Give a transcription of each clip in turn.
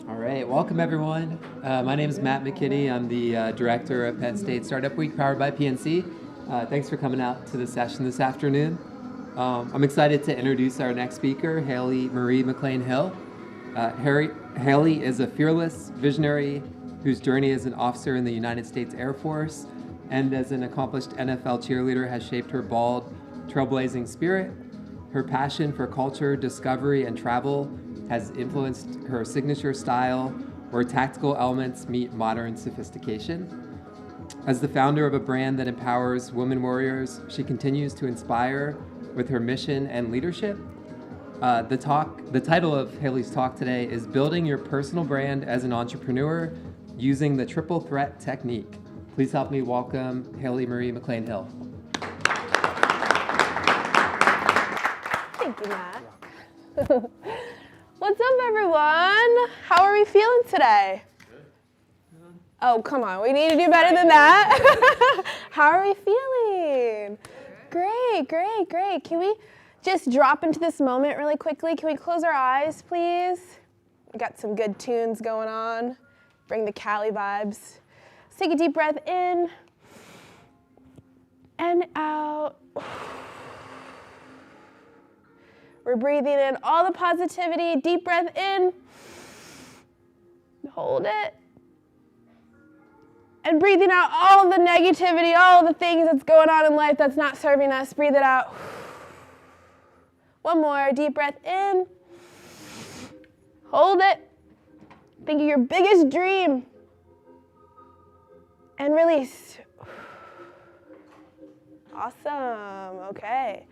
All right, welcome everyone. My name is Matt McKinney. I'm the director of Penn State Startup Week powered by PNC. Thanks for coming out to the session this afternoon. I'm excited to introduce our next speaker, Haley Marie McClain Hill. Haley is a fearless visionary whose journey as an officer in the United States Air Force and as an accomplished NFL cheerleader has shaped her bold, trailblazing spirit. Her passion for culture, discovery, and travel has influenced her signature style, where tactical elements meet modern sophistication. As the founder of a brand that empowers women warriors, she continues to inspire with her mission and leadership. The title of Haley's talk today is Building Your Personal Brand as an Entrepreneur Using the Triple Threat Technique. Please help me welcome Haley Marie McClain Hill. Thank you, Matt. What's up, everyone? How are we feeling today? Good. Oh, come on. We need to do better than that. How are we feeling? Great, great, great. Can we just drop into this moment really quickly? Can we close our eyes, please? We got some good tunes going on. Bring the Cali vibes. Let's take a deep breath in and out. We're breathing in all the positivity. Deep breath in. Hold it. And breathing out all the negativity, all the things that's going on in life that's not serving us. Breathe it out. One more. Deep breath in. Hold it. Think of your biggest dream. And release. Awesome. Okay.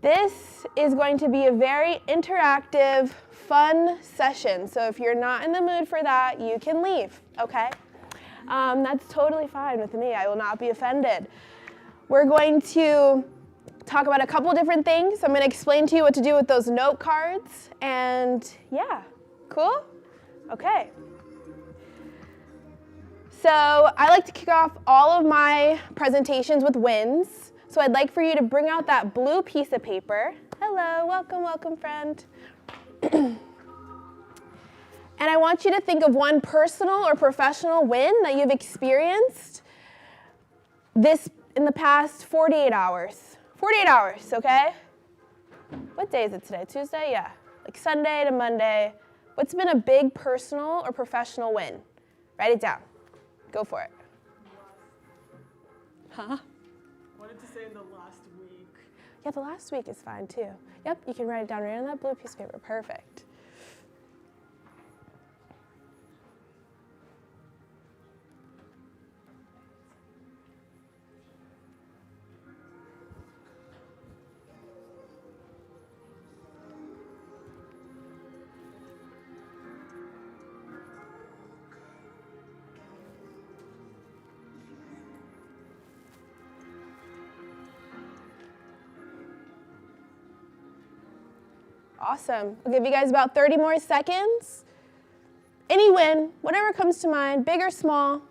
This is going to be a very interactive, fun session. So if you're not in the mood for that, you can leave, okay? That's totally fine with me. I will not be offended. We're going to talk about a couple different things. I'm going to explain to you what to do with those note cards. And yeah, cool? Okay. So I like to kick off all of my presentations with wins. So I'd like for you to bring out that blue piece of paper. Hello, welcome, welcome, friend. And I want you to think of one personal or professional win that you've experienced this in the past 48 hours. 48 hours, okay? What day is it today? Tuesday? Yeah. Like Sunday to Monday. What's been a big personal or professional win? Write it down. Go for it. Huh? Wanted to say in the last week. Yeah, the last week is fine too. Yep, you can write it down right on that blue piece of paper. Perfect. Awesome. I'll give you guys about 30 more seconds. Any win, whatever comes to mind, big or small.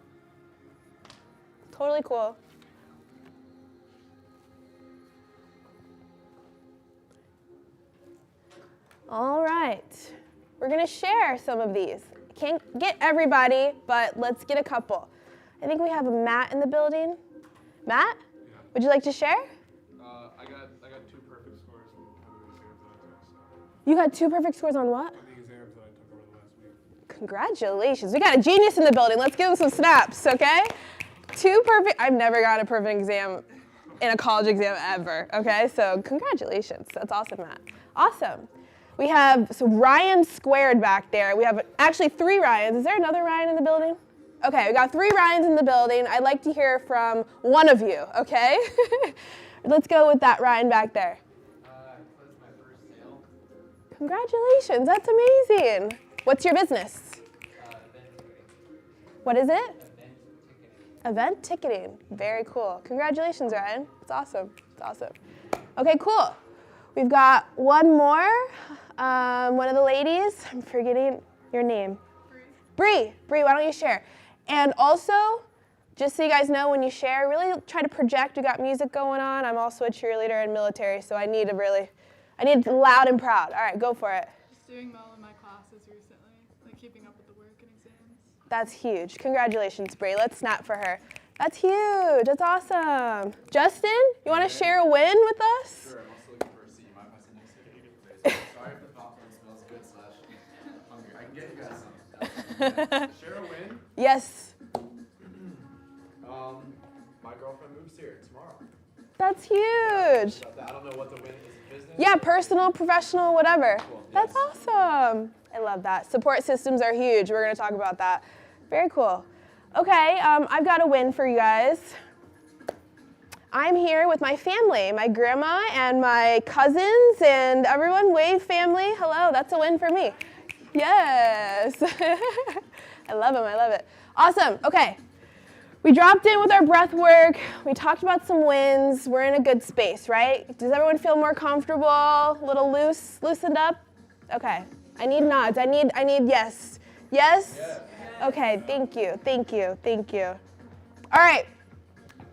Totally cool. All right. We're going to share some of these. Can't get everybody, but let's get a couple. I think we have a Matt in the building. Matt, Yeah. would you like to share? I got two perfect scores on the exams that I took. So You got 2 perfect scores on what? on the exams that I took over the last week. Congratulations. We got a genius in the building. Let's give him some snaps, okay? 2 perfect. I've never gotten a perfect exam in a college exam ever, okay? So congratulations. That's awesome, Matt. Awesome. We have Ryan squared back there. We have actually 3 Ryans. Is there another Ryan in the building? Okay, we got 3 Ryans in the building. I'd like to hear from one of you, okay? Let's go with that Ryan back there. I closed my first sale. Congratulations. That's amazing. What's your business? Event ticketing. What is it? Event ticketing. Event ticketing. Very cool. Congratulations, Ryan. It's awesome. It's awesome. Okay, cool. We've got one more. One of the ladies. I'm forgetting your name. Bree. Bree, why don't you share? And also, just so you guys know, when you share, really try to project. We got music going on. I'm also a cheerleader and military, so I need loud and proud. All right, go for it. Just doing well in my classes recently. Like keeping up with the work and exams. That's huge. Congratulations, Brie. Let's snap for her. That's huge. That's awesome. Justin, you want to share a win with us? Sure, I'm also looking for a seat. You mind if I sit next to you? Sorry if the popcorn smells good / hungry. I can get you guys some. Share a win? Yes. My girlfriend moves here tomorrow. That's huge. I don't know what the win is. Business? Yeah, personal, professional, whatever. Cool. That's Yes. awesome. I love that. Support systems are huge. We're going to talk about that. Very cool. Okay, I've got a win for you guys. I'm here with my family, my grandma and my cousins and everyone. Wave family. Hello, that's a win for me. Yes. I love them. I love it. Awesome. Okay. We dropped in with our breath work. We talked about some wins. We're in a good space, right? Does everyone feel more comfortable? A little loosened up? Okay. I need nods. I need yes. Yes? Yes. Okay, thank you. Thank you. Thank you. All right.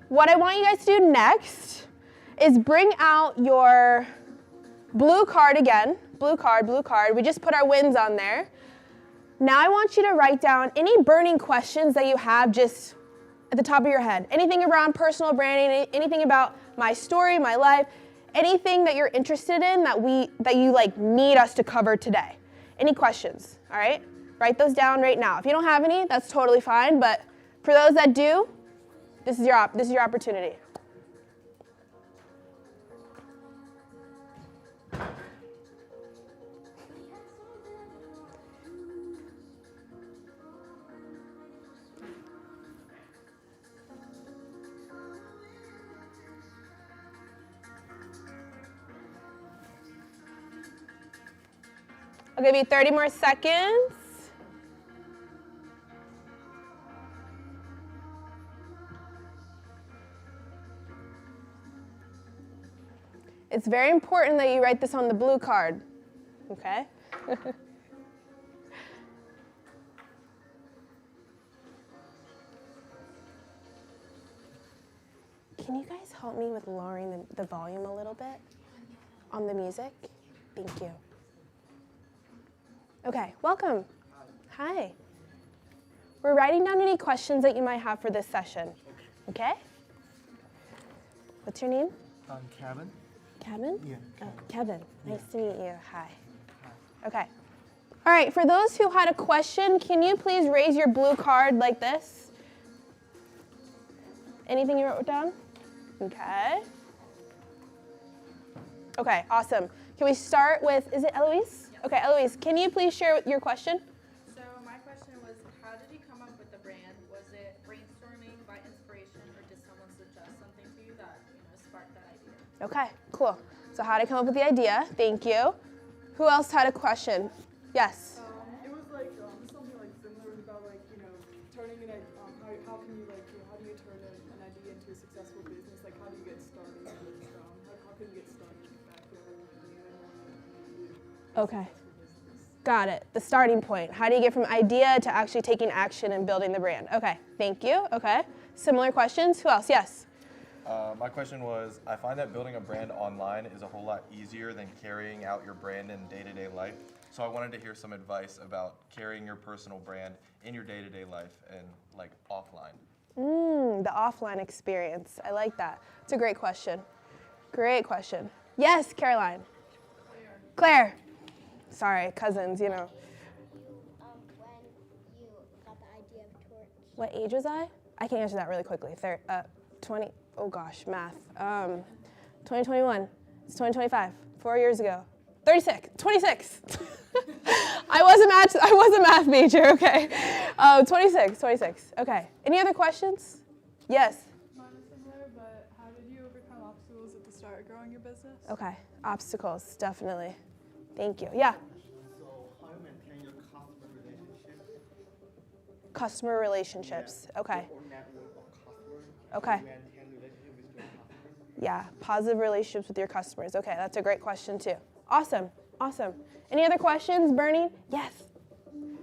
What I want you guys to do next is bring out your blue card again. Blue card, blue card. We just put our wins on there. Now I want you to write down any burning questions that you have just at the top of your head. Anything around personal branding, anything about my story, my life, anything that you're interested in that you like need us to cover today. Any questions, all right? Write those down right now. If you don't have any, that's totally fine, but for those that do, this is your opportunity. I'll give you 30 more seconds. It's very important that you write this on the blue card, okay? Can you guys help me with lowering the volume a little bit on the music? Thank you. Okay, welcome. Hi. We're writing down any questions that you might have for this session. Okay? What's your name? Kevin. Kevin? Yeah. Oh, Kevin. Nice to meet you. Hi. Okay. All right, for those who had a question, can you please raise your blue card like this? Anything you wrote down? Okay. Okay, awesome. Can we start with, is it Eloise? Okay, Eloise, can you please share your question? So my question was, how did you come up with the brand? Was it brainstorming, by inspiration, or did someone suggest something to you that sparked that idea? Okay, cool. So how to come up with the idea? Thank you. Who else had a question? Yes. It was like something like similar about like turning an how can you how do you turn an idea into a successful business? Like how do you get started? How can you get started back there? Okay. Got it. The starting point. How do you get from idea to actually taking action and building the brand? Okay. Thank you. Okay. Similar questions. Who else? Yes. My question was, I find that building a brand online is a whole lot easier than carrying out your brand in day-to-day life. So I wanted to hear some advice about carrying your personal brand in your day-to-day life and like offline. The offline experience. I like that. It's a great question. Great question. Yes, Caroline. Claire. Sorry, cousins, When you got the idea of torch. What age was I? I can answer that really quickly. 20, oh gosh, math. 2021, it's 2025, 4 years ago. 26. I was a math major, okay. 26, okay. Any other questions? Yes. Mine is similar, but how did you overcome obstacles at the start of growing your business? Okay, obstacles, definitely. Thank you, yeah. So how you maintain your customer relationship? Customer relationships, okay. Or network of customers? Okay. How you maintain relationship with your customers? Yeah, positive relationships with your customers. Okay, that's a great question too. Awesome. Any other questions, Bernie? Yes. How do you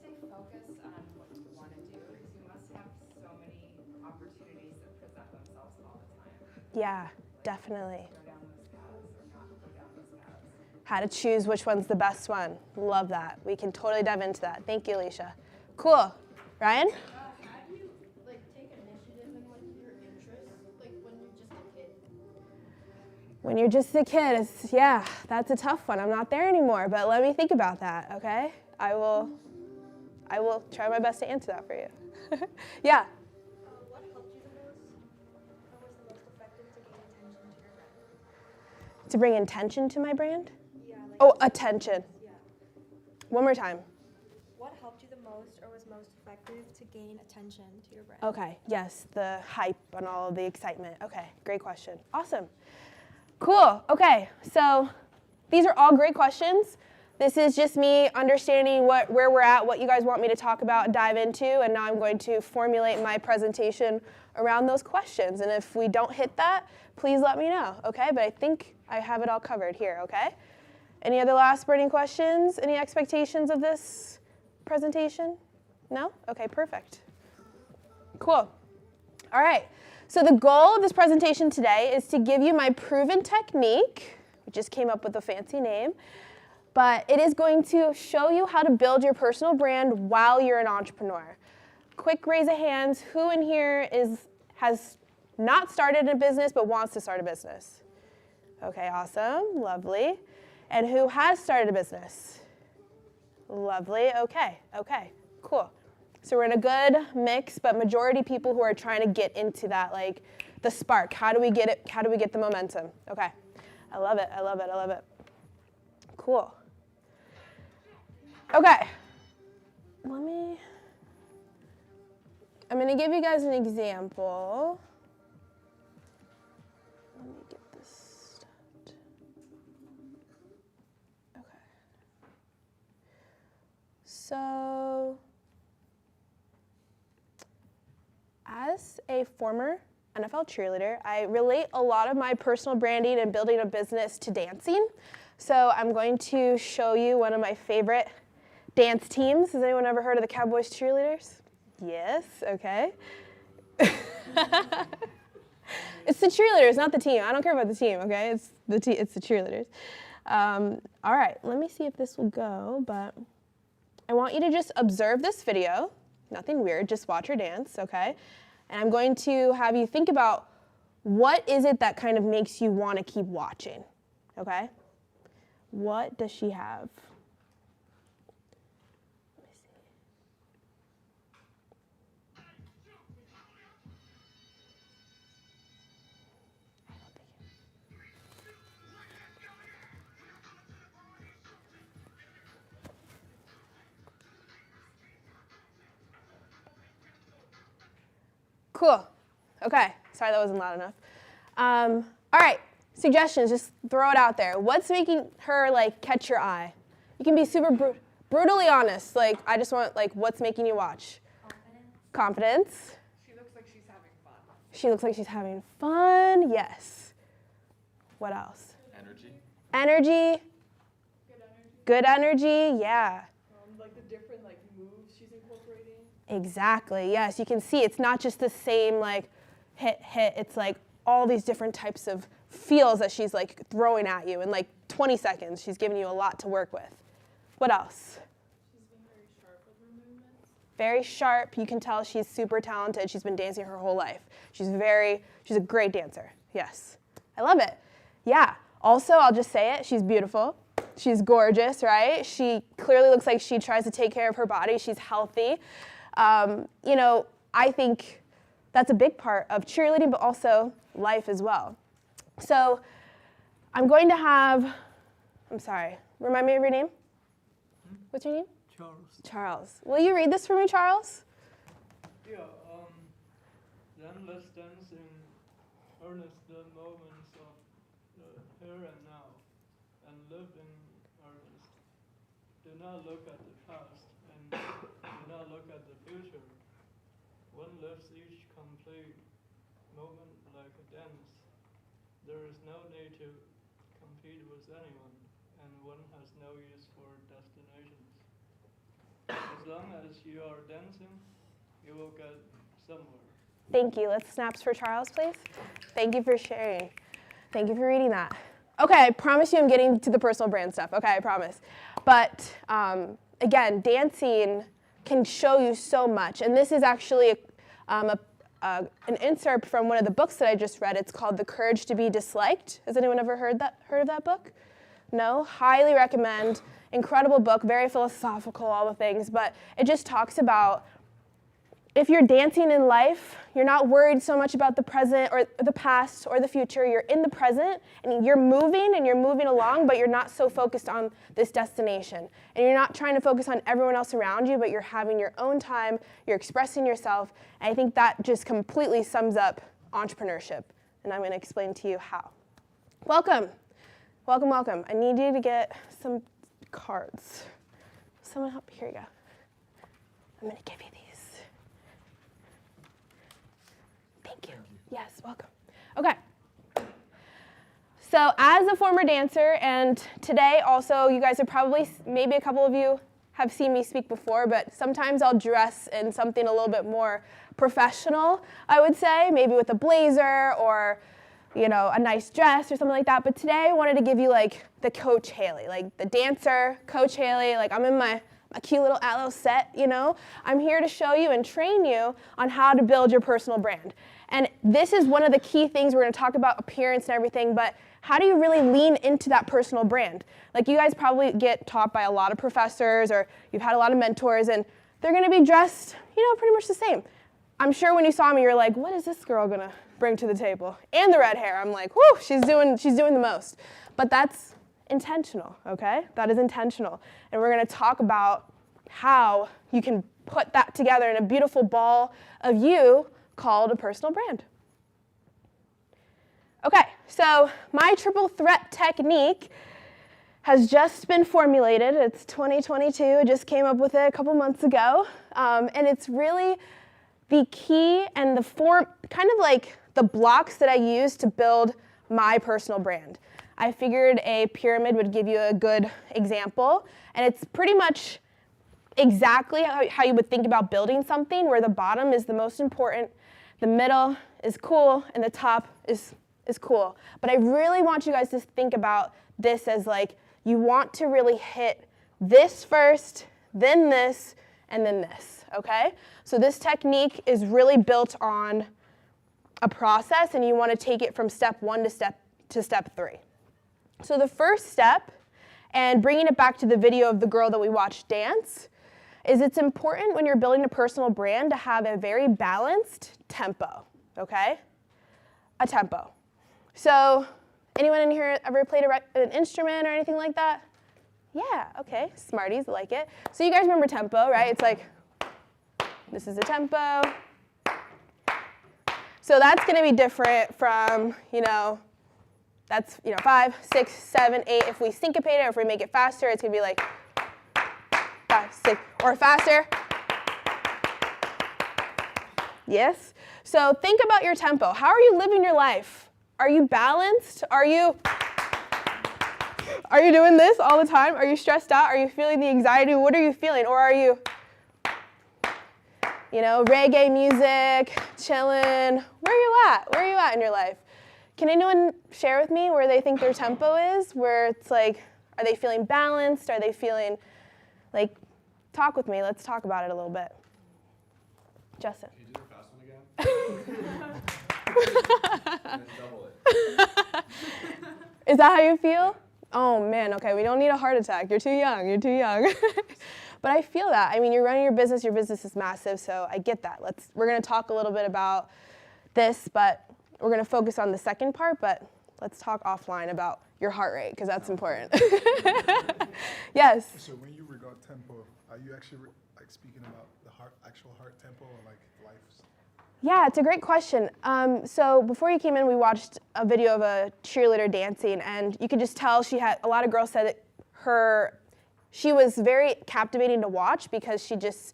stay focused on what you want to do? Because you must have so many opportunities that present themselves all the time. Yeah, definitely. Go down those paths or not go down those paths. how to choose which one's the best one. Love that. We can totally dive into that. Thank you, Alicia. Cool. Ryan? How do you like take initiative in like your interests, like when you're just a kid? When you're just a kid, yeah, that's a tough one. I'm not there anymore, but let me think about that, okay? I will try my best to answer that for you. Yeah. What helped you the most? Or was the most effective to gain attention to your brand? To bring intention to my brand? Yeah. Like Oh, attention. Yeah. One more time. What helped you the most or was most effective to gain attention to your brand? Okay, yes, the hype and all of the excitement. Okay, great question. Awesome. Cool. Okay, so these are all great questions. This is just me understanding where we're at, what you guys want me to talk about and dive into, and now I'm going to formulate my presentation around those questions. And if we don't hit that, please let me know, okay? But I think I have it all covered here, okay? Any other last burning questions? Any expectations of this presentation? No? Okay, perfect. Cool. All right. So the goal of this presentation today is to give you my proven technique. We just came up with a fancy name. But it is going to show you how to build your personal brand while you're an entrepreneur. Quick raise of hands. Who in here has not started a business but wants to start a business? Okay, awesome. Lovely. And who has started a business? Lovely. Okay, cool. So we're in a good mix, but majority people who are trying to get into that, like the spark. How do we get it? How do we get the momentum? Okay. I love it. Cool. Okay. I'm going to give you guys an example. Let me get this stopped. Okay. So, as a former NFL cheerleader, I relate a lot of my personal branding and building a business to dancing. So I'm going to show you one of my favorite dance teams. Has anyone ever heard of the Cowboys cheerleaders? Yes, okay. It's the cheerleaders, not the team. I don't care about the team, okay? It's the cheerleaders. All right, let me see if this will go, but I want you to just observe this video. Nothing weird, just watch her dance, okay? And I'm going to have you think about what is it that kind of makes you want to keep watching, okay? What does she have? Let me see. Cool. Okay. Sorry, that wasn't loud enough. All right. Suggestions. Just throw it out there. What's making her like catch your eye? You can be super brutally honest. Like, I just want like, what's making you watch? Confidence. She looks like she's having fun. She looks like she's having fun. Yes. What else? Energy. Energy. Good energy. Yeah. Like the different like moves she's incorporating. Exactly. Yes, you can see it's not just the same like hit. It's like all these different types of feels that she's like throwing at you in like 20 seconds. She's giving you a lot to work with. What else? She's being very sharp with her movements. Very sharp. You can tell she's super talented. She's been dancing her whole life. She's a great dancer. Yes. I love it. Yeah. Also, I'll just say it. She's beautiful. She's gorgeous, right? She clearly looks like she tries to take care of her body. She's healthy. I think that's a big part of cheerleading, but also life as well. So I'm going to have, remind me of your name? What's your name? Charles. Charles. Will you read this for me, Charles? Yeah, then let's dance in earnest the moments of the here and now, and live in earnest. Do not look at the past, and do not look at the future. One lives each complete moment like a dance. There is no need to compete with anyone, and one has no use for destinations. As long as you are dancing, you will get somewhere. Thank you. Let's snaps for Charles, please. Thank you for sharing. Thank you for reading that. Okay, I promise you I'm getting to the personal brand stuff. Okay, I promise. But again, dancing can show you so much. And this is actually an insert from one of the books that I just read. It's called The Courage to be Disliked. Has anyone ever heard of that book? No? Highly recommend. Incredible book, very philosophical, all the things. But it just talks about if you're dancing in life, you're not worried so much about the present or the past or the future. You're in the present and you're moving along, but you're not so focused on this destination. And you're not trying to focus on everyone else around you, but you're having your own time, you're expressing yourself. And I think that just completely sums up entrepreneurship. And I'm going to explain to you how. Welcome. Welcome, welcome. I need you to get some cards. Someone help. Here you go. I'm going to give you these. Thank you. Yes, welcome. Okay. So as a former dancer, and today also, you guys are probably, maybe a couple of you have seen me speak before, but sometimes I'll dress in something a little bit more professional, I would say, maybe with a blazer or, you know, a nice dress or something like that. But today I wanted to give you like the Coach Haley, like the dancer, Coach Haley, like I'm in my cute little aloe set, you know. I'm here to show you and train you on how to build your personal brand. And this is one of the key things. We're going to talk about appearance and everything, but how do you really lean into that personal brand? Like you guys probably get taught by a lot of professors or you've had a lot of mentors and they're going to be dressed, you know, pretty much the same. I'm sure when you saw me, you're like, what is this girl going to bring to the table? And the red hair. I'm like, whoo, she's doing the most. But that's intentional, okay? That is intentional. And we're going to talk about how you can put that together in a beautiful ball of you called a personal brand. Okay, so my triple threat technique has just been formulated. It's 2022. I just came up with it a couple months ago. And it's really the key and the form, kind of like the blocks that I use to build my personal brand. I figured a pyramid would give you a good example. And it's pretty much exactly how you would think about building something, where the bottom is the most important, the middle is cool, and the top is cool. But I really want you guys to think about this as like, you want to really hit this first, then this, and then this, okay? So this technique is really built on a process, and you want to take it from step 1 to step 3. So the first step, and bringing it back to the video of the girl that we watched dance, is it's important when you're building a personal brand to have a very balanced tempo, okay? A tempo. So anyone in here ever played an instrument or anything like that? Yeah, okay, smarties, like it. So you guys remember tempo, right? It's like, this is the tempo. So that's gonna be different from, that's 5, 6, 7, 8. If we syncopate it, or if we make it faster, it's gonna be like 5, 6, or faster. Yes? So think about your tempo. How are you living your life? Are you balanced? Are you doing this all the time? Are you stressed out? Are you feeling the anxiety? What are you feeling? Or are you, reggae music, chilling? Where are you at? Where are you at in your life? Can anyone share with me where they think their tempo is? Where it's like, are they feeling balanced? Are they feeling like, talk with me. Let's talk about it a little bit. Justin. Can you do the fast one again? And then double it. Is that how you feel? Oh man, okay, we don't need a heart attack. You're too young, you're too young. But I feel that. I mean, you're running your business is massive, so I get that. We're gonna talk a little bit about this, but we're gonna focus on the second part, but let's talk offline about your heart rate, because that's important. Yes? So when you regard tempo, are you actually speaking about the actual heart tempo, or like life's? Yeah, it's a great question. So before you came in, we watched a video of a cheerleader dancing, and you could just tell a lot of girls said that she was very captivating to watch, because she just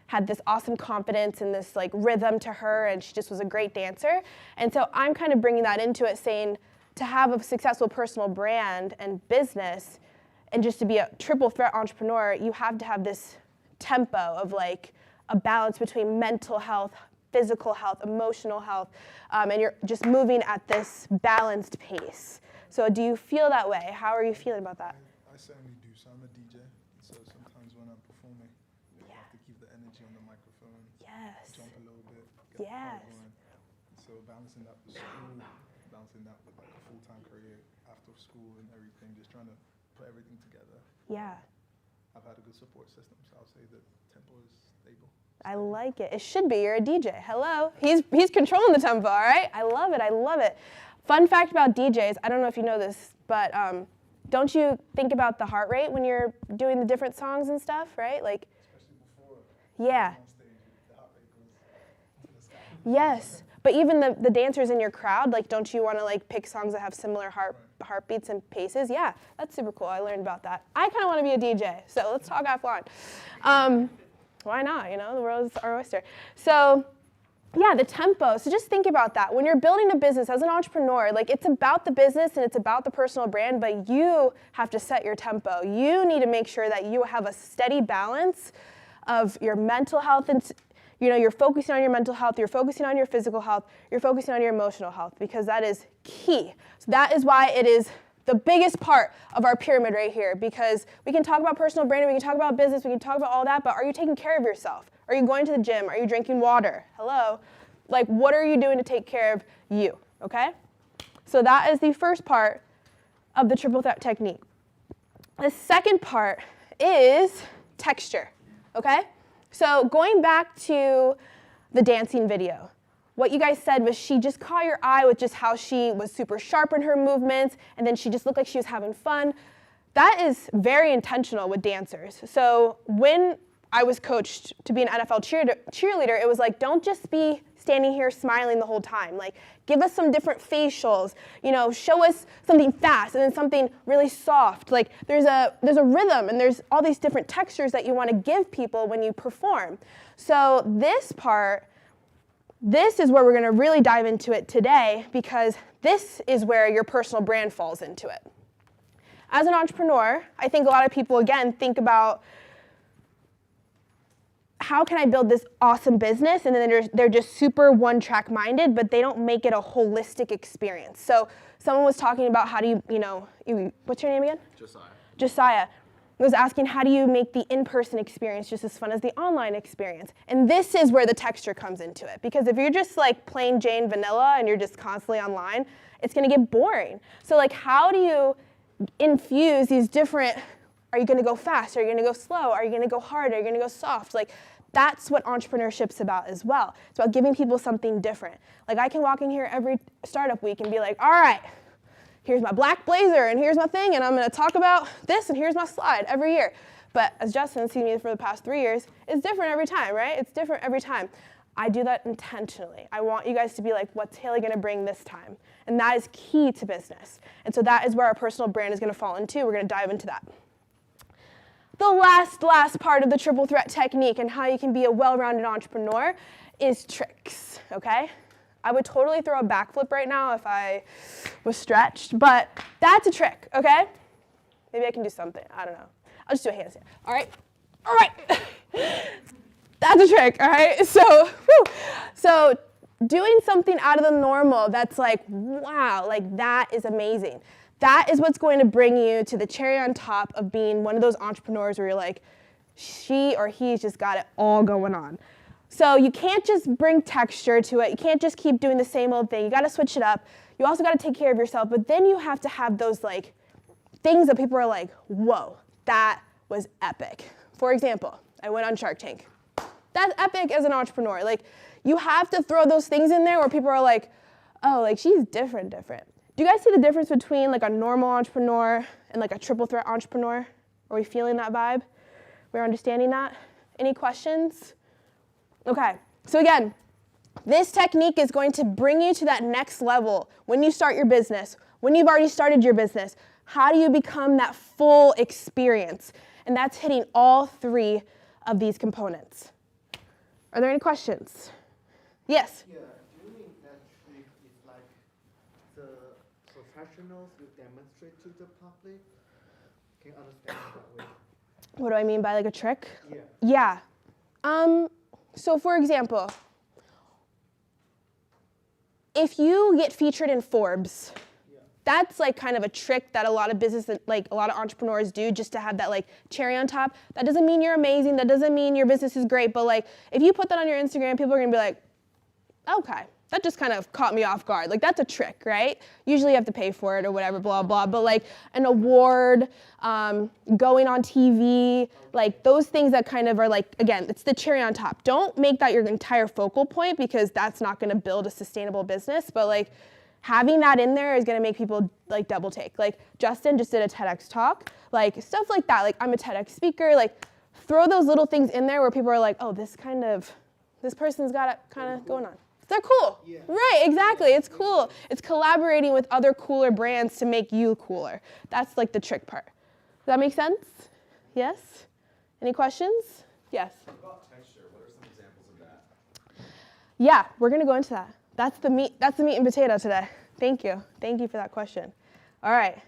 had this awesome confidence and this like rhythm to her, and she just was a great dancer. And so I'm kind of bringing that into it, saying to have a successful personal brand and business, and just to be a triple threat entrepreneur, you have to have this tempo of like a balance between mental health, physical health, emotional health, and you're just moving at this balanced pace. So do you feel that way? How are you feeling about that? I certainly do. So I'm a DJ. So sometimes when I'm performing, I have to keep the energy on the microphone. Yes. Jump a little bit. Get Yes. the part going. So balancing that with school, balancing that with like a full-time career after school and everything, just trying to put everything together. Yeah. I've had a good support system, so I'll say the tempo is stable. I like it. It should be. You're a DJ. Hello. He's controlling the tempo, all right? I love it. I love it. Fun fact about DJs, I don't know if you know this, but don't you think about the heart rate when you're doing the different songs and stuff, right? Like, Especially before yeah. on stage, the heart rate goes to the sky. Yes. But even the dancers in your crowd, like, don't you want to like pick songs that have similar heartbeats and paces? Yeah, that's super cool. I learned about that. I kind of want to be a DJ, so let's talk offline. Why not? You know, the world is our oyster. So, yeah, the tempo. So just think about that. When you're building a business as an entrepreneur, like, it's about the business and it's about the personal brand, but you have to set your tempo. You need to make sure that you have a steady balance of your mental health and, you know, you're focusing on your mental health, you're focusing on your physical health, you're focusing on your emotional health, because that is key. So that is why it is the biggest part of our pyramid right here, because we can talk about personal branding, we can talk about business, we can talk about all that, but are you taking care of yourself? Are you going to the gym? Are you drinking water? Hello? Like, what are you doing to take care of you, okay? So that is the first part of the triple threat technique. The second part is texture, okay? So going back to the dancing video, what you guys said was she just caught your eye with just how she was super sharp in her movements, and then she just looked like she was having fun. That is very intentional with dancers. So when I was coached to be an NFL cheerleader, it was like, don't just be standing here smiling the whole time. Like, give us some different facials, you know, show us something fast and then something really soft. Like, there's a rhythm and there's all these different textures that you want to give people when you perform. So this part, this is where we're going to really dive into it today, because this is where your personal brand falls into it. As an entrepreneur, I think a lot of people, again, think about, how can I build this awesome business? And then they're just super one-track minded, but they don't make it a holistic experience. So someone was talking about how do you, what's your name again? Josiah was asking, how do you make the in-person experience just as fun as the online experience? And this is where the texture comes into it. Because if you're just like plain Jane vanilla and you're just constantly online, it's gonna get boring. So like, how do you infuse these different, are you gonna go fast? Are you gonna go slow? Are you gonna go hard? Are you gonna go soft? Like, that's what entrepreneurship's about as well. It's about giving people something different. Like, I can walk in here every startup week and be like, all right, here's my black blazer and here's my thing and I'm gonna talk about this and here's my slide every year. But as Justin has seen me for the past 3 years, it's different every time, right? It's different every time. I do that intentionally. I want you guys to be like, what's Haley gonna bring this time? And that is key to business. And so that is where our personal brand is gonna fall into. We're gonna dive into that. The last part of the triple threat technique and how you can be a well-rounded entrepreneur is tricks, okay? I would totally throw a backflip right now if I was stretched, but that's a trick, okay? Maybe I can do something, I don't know. I'll just do a handstand, all right? All right, that's a trick, all right? So doing something out of the normal that's like, wow, like that is amazing. That is what's going to bring you to the cherry on top of being one of those entrepreneurs where you're like, she or he's just got it all going on. So you can't just bring texture to it. You can't just keep doing the same old thing. You got to switch it up. You also got to take care of yourself, but then you have to have those like things that people are like, whoa, that was epic. For example, I went on Shark Tank. That's epic as an entrepreneur. Like, you have to throw those things in there where people are like, oh, like she's different. Do you guys see the difference between like a normal entrepreneur and like a triple threat entrepreneur? Are we feeling that vibe? We're understanding that? Any questions? Okay, so again, this technique is going to bring you to that next level when you start your business, when you've already started your business. How do you become that full experience? And that's hitting all 3 of these components. Are there any questions? Yes? Yeah, doing that trick is like the professionals will demonstrate to the public. Can you understand it that way? What do I mean by like a trick? Yeah. Yeah. So for example, if you get featured in Forbes, that's like kind of a trick that a lot of like a lot of entrepreneurs do just to have that like cherry on top. That doesn't mean you're amazing. That doesn't mean your business is great. But like if you put that on your Instagram, people are gonna be like, okay, that just kind of caught me off guard. Like that's a trick, right? Usually you have to pay for it or whatever, blah, blah. But like an award, going on TV, like those things that kind of are like, again, it's the cherry on top. Don't make that your entire focal point because that's not gonna build a sustainable business. But like having that in there is gonna make people like double take. Like Justin just did a TEDx talk, like stuff like that. Like I'm a TEDx speaker, like throw those little things in there where people are like, oh, this person's got it kind of going on. They're cool. Yeah. Right, exactly. It's cool. It's collaborating with other cooler brands to make you cooler. That's like the trick part. Does that make sense? Yes? Any questions? Yes? What about texture? What are some examples of that? Yeah, we're going to go into that. That's the meat and potato today. Thank you. Thank you for that question. All right.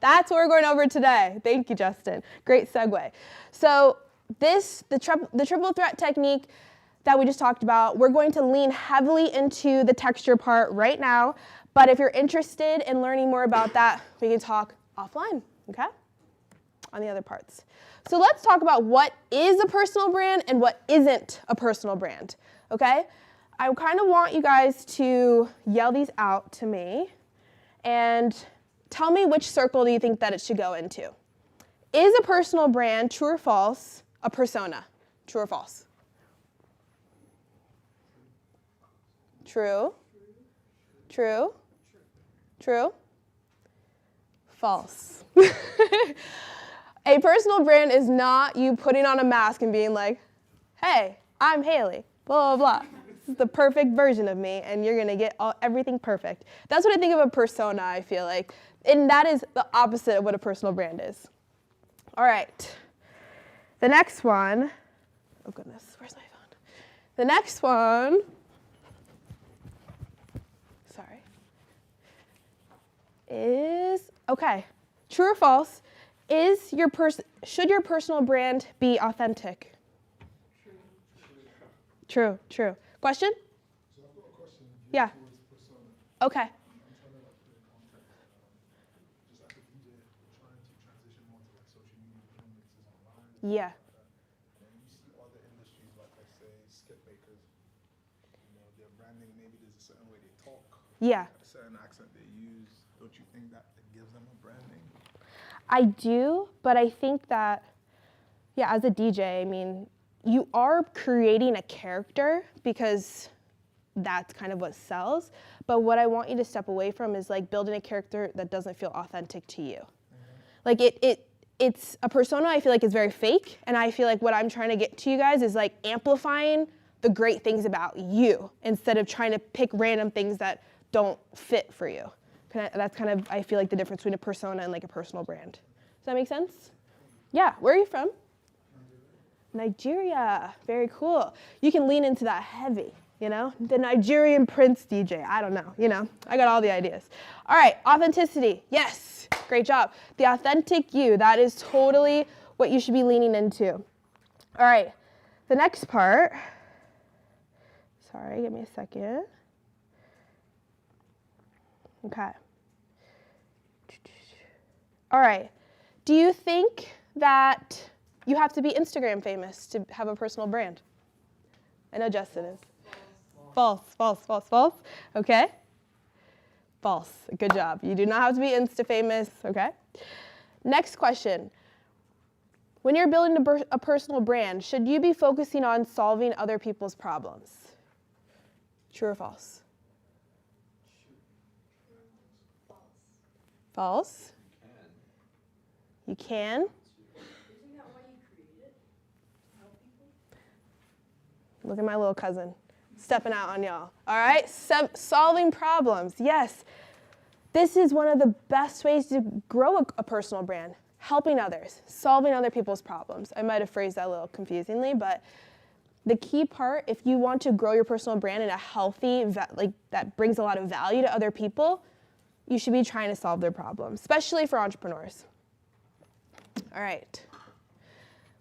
That's what we're going over today. Thank you, Justin. Great segue. So the triple threat technique that we just talked about, we're going to lean heavily into the texture part right now. But if you're interested in learning more about that, we can talk offline, okay? On the other parts. So let's talk about what is a personal brand and what isn't a personal brand, okay? I kind of want you guys to yell these out to me and tell me which circle do you think that it should go into. Is a personal brand, true or false, a persona? True or false? True. True. True. False. A personal brand is not you putting on a mask and being like, hey, I'm Haley, blah, blah, blah. This is the perfect version of me, and you're going to get everything perfect. That's what I think of a persona, I feel like. And that is the opposite of what a personal brand is. All right. The next one, oh goodness, where's my phone? The next one, is, okay, true or false, should your personal brand be authentic? True. True. Question? So I've got a question. Yeah. Towards persona. Okay. I'm trying to like put in context. Just like a DJ trying to transition more to like social media film mixes online. Yeah. And you see other industries like I say skip makers. You know, their branding maybe there's a certain way they talk. Yeah. A certain accent they use. Don't you think that it gives them a brand name? I do, but I think that, yeah, as a DJ, I mean, you are creating a character because that's kind of what sells. But what I want you to step away from is like building a character that doesn't feel authentic to you. Like it's a persona I feel like is very fake, and I feel like what I'm trying to get to you guys is like amplifying the great things about you instead of trying to pick random things that don't fit for you. That's kind of, I feel like, the difference between a persona and like a personal brand. Does that make sense? Yeah, where are you from? Nigeria, very cool. You can lean into that heavy, you know? The Nigerian Prince DJ, I don't know, you know? I got all the ideas. All right, authenticity, yes, great job. The authentic you, that is totally what you should be leaning into. All right, the next part, sorry, give me a second. Okay. All right. Do you think that you have to be Instagram famous to have a personal brand? I know Justin is. False, false, false, false. Okay. False. Good job. You do not have to be Insta famous. Okay. Next question. When you're building a personal brand, should you be focusing on solving other people's problems? True or false? False. You can. Isn't that why you created it? Help people? Look at my little cousin stepping out on y'all. All right, solving problems. Yes, this is one of the best ways to grow a personal brand. Helping others, solving other people's problems. I might have phrased that a little confusingly, but the key part, if you want to grow your personal brand in a healthy, like that brings a lot of value to other people, you should be trying to solve their problems, especially for entrepreneurs. All right.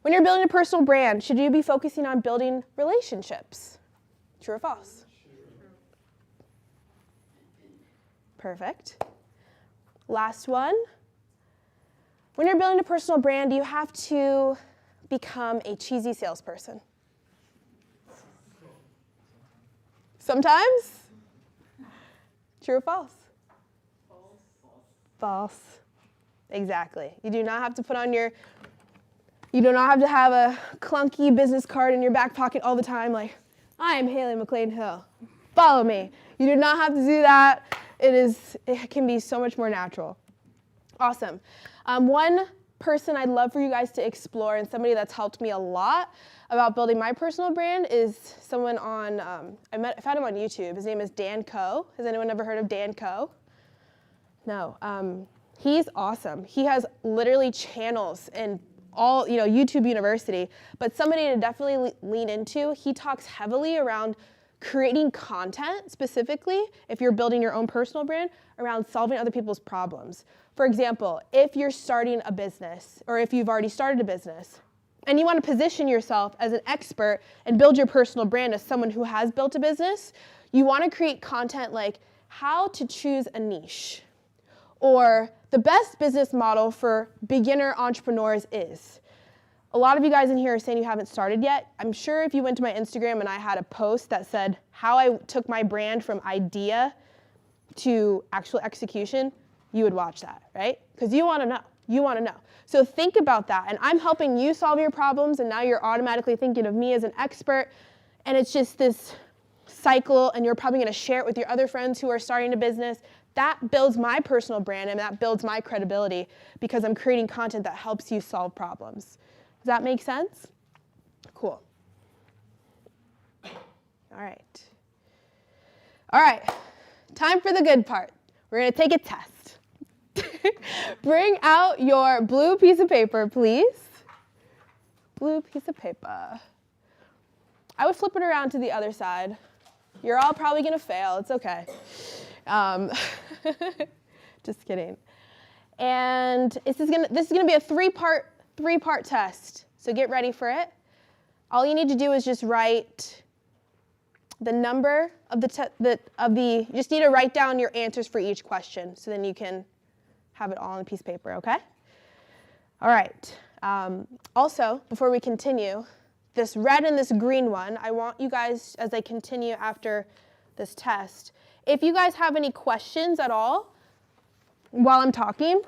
When you're building a personal brand, should you be focusing on building relationships? True or false? Perfect. Last one. When you're building a personal brand, you have to become a cheesy salesperson. Sometimes? True or false? False. Exactly. You do not have to you do not have to have a clunky business card in your back pocket all the time like, I am Haley McClain Hill. Follow me. You do not have to do that. It can be so much more natural. Awesome. One person I'd love for you guys to explore and somebody that's helped me a lot about building my personal brand is someone on, I found him on YouTube. His name is Dan Coe. Has anyone ever heard of Dan Coe? No. He's awesome. He has literally channels in all, YouTube University, but somebody to definitely lean into. He talks heavily around creating content, specifically, if you're building your own personal brand, around solving other people's problems. For example, if you're starting a business, or if you've already started a business, and you want to position yourself as an expert and build your personal brand as someone who has built a business, you want to create content like how to choose a niche, or the best business model for beginner entrepreneurs is. A lot of you guys in here are saying you haven't started yet. I'm sure if you went to my Instagram and I had a post that said how I took my brand from idea to actual execution, you would watch that, right? Because you want to know. You want to know. So think about that. And I'm helping you solve your problems, and now you're automatically thinking of me as an expert. And it's just this cycle, and you're probably going to share it with your other friends who are starting a business. That builds my personal brand, and that builds my credibility because I'm creating content that helps you solve problems. Does that make sense? Cool. All right. Time for the good part. We're going to take a test. Bring out your blue piece of paper, please. Blue piece of paper. I would flip it around to the other side. You're all probably going to fail. It's okay. Just kidding. And this is gonna be a three-part test. So get ready for it. All you need to do is just write the number of you just need to write down your answers for each question, so then you can have it all on a piece of paper, okay? All right. Also, before we continue, this red and this green one, I want you guys, as I continue after this test, if you guys have any questions at all while I'm talking,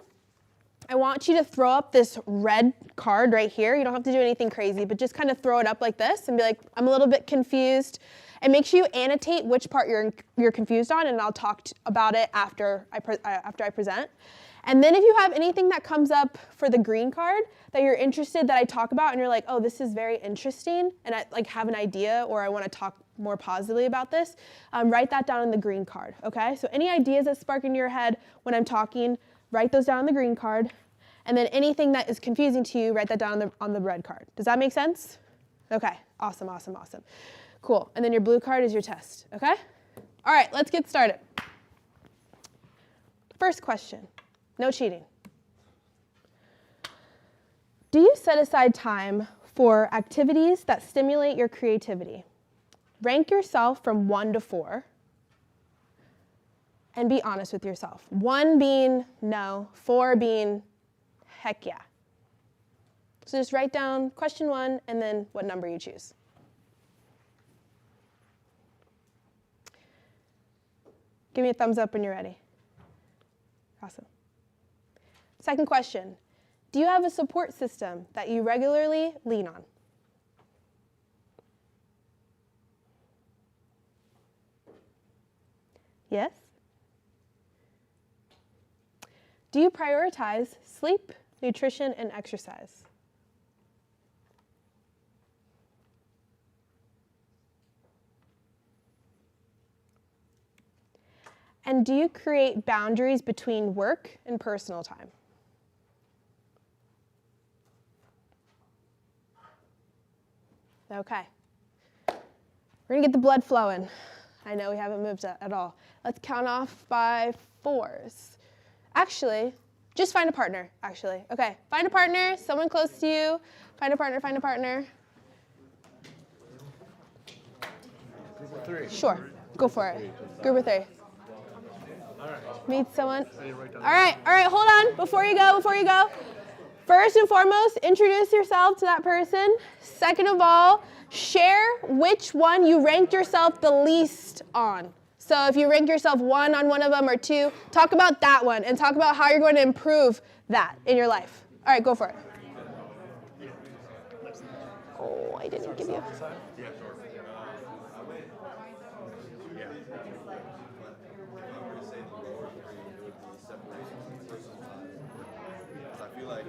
I want you to throw up this red card right here. You don't have to do anything crazy, but just kind of throw it up like this and be like, I'm a little bit confused. And make sure you annotate which part you're confused on, and I'll talk about it after I present. And then if you have anything that comes up for the green card that you're interested that I talk about, and you're like, oh, this is very interesting, and I have an idea, or I want to talk more positively about this, write that down on the green card, okay? So any ideas that spark into your head when I'm talking, write those down on the green card. And then anything that is confusing to you, write that down on the red card. Does that make sense? Okay, awesome. Cool, and then your blue card is your test, okay? All right, let's get started. First question, no cheating. Do you set aside time for activities that stimulate your creativity? Rank yourself from 1 to 4, and be honest with yourself. 1 being no, 4 being heck yeah. So just write down question 1 and then what number you choose. Give me a thumbs up when you're ready. Awesome. Second question, do you have a support system that you regularly lean on? Yes? Do you prioritize sleep, nutrition, and exercise? And do you create boundaries between work and personal time? Okay. We're gonna get the blood flowing. I know we haven't moved at all. Let's count off by 4s. Actually, just find a partner, actually. Okay, find a partner, someone close to you. Find a partner. Group of 3. Sure, go for it. Group of 3. Meet someone. All right, hold on. Before you go. First and foremost, introduce yourself to that person. Second of all, share which one you ranked yourself the least on. So if you rank yourself 1 on one of them or 2, talk about that one and talk about how you're going to improve that in your life. All right, go for it. Oh, I didn't give you. Yeah, sure. Yeah. Because I feel like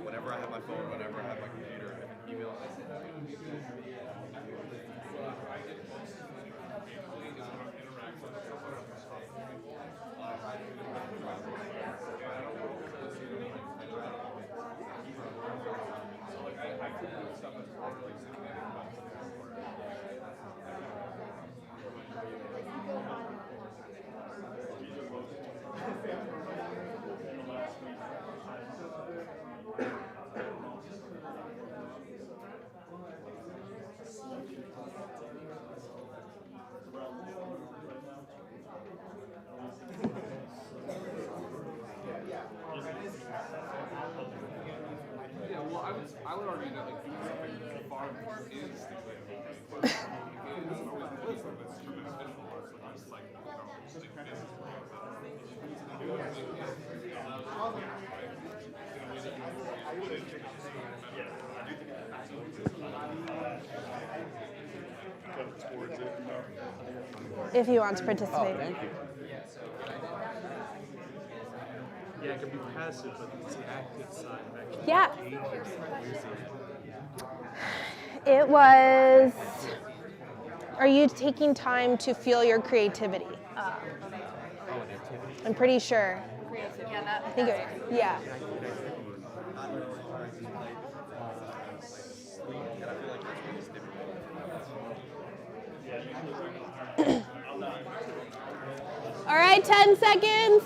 whenever I have my phone, whenever I have my computer, email, Yeah, well, I would argue that like doing something far more is the way of it. But it isn't always really something that's super beneficial or it's like just like, you know, just like business or If you want to participate. thank you. Yeah, it can be passive, but it's the active side of actually Yeah. engaging. It was, are you taking time to feel your creativity? I'm pretty sure. Yeah, that. I think it, yeah. All right, 10 seconds.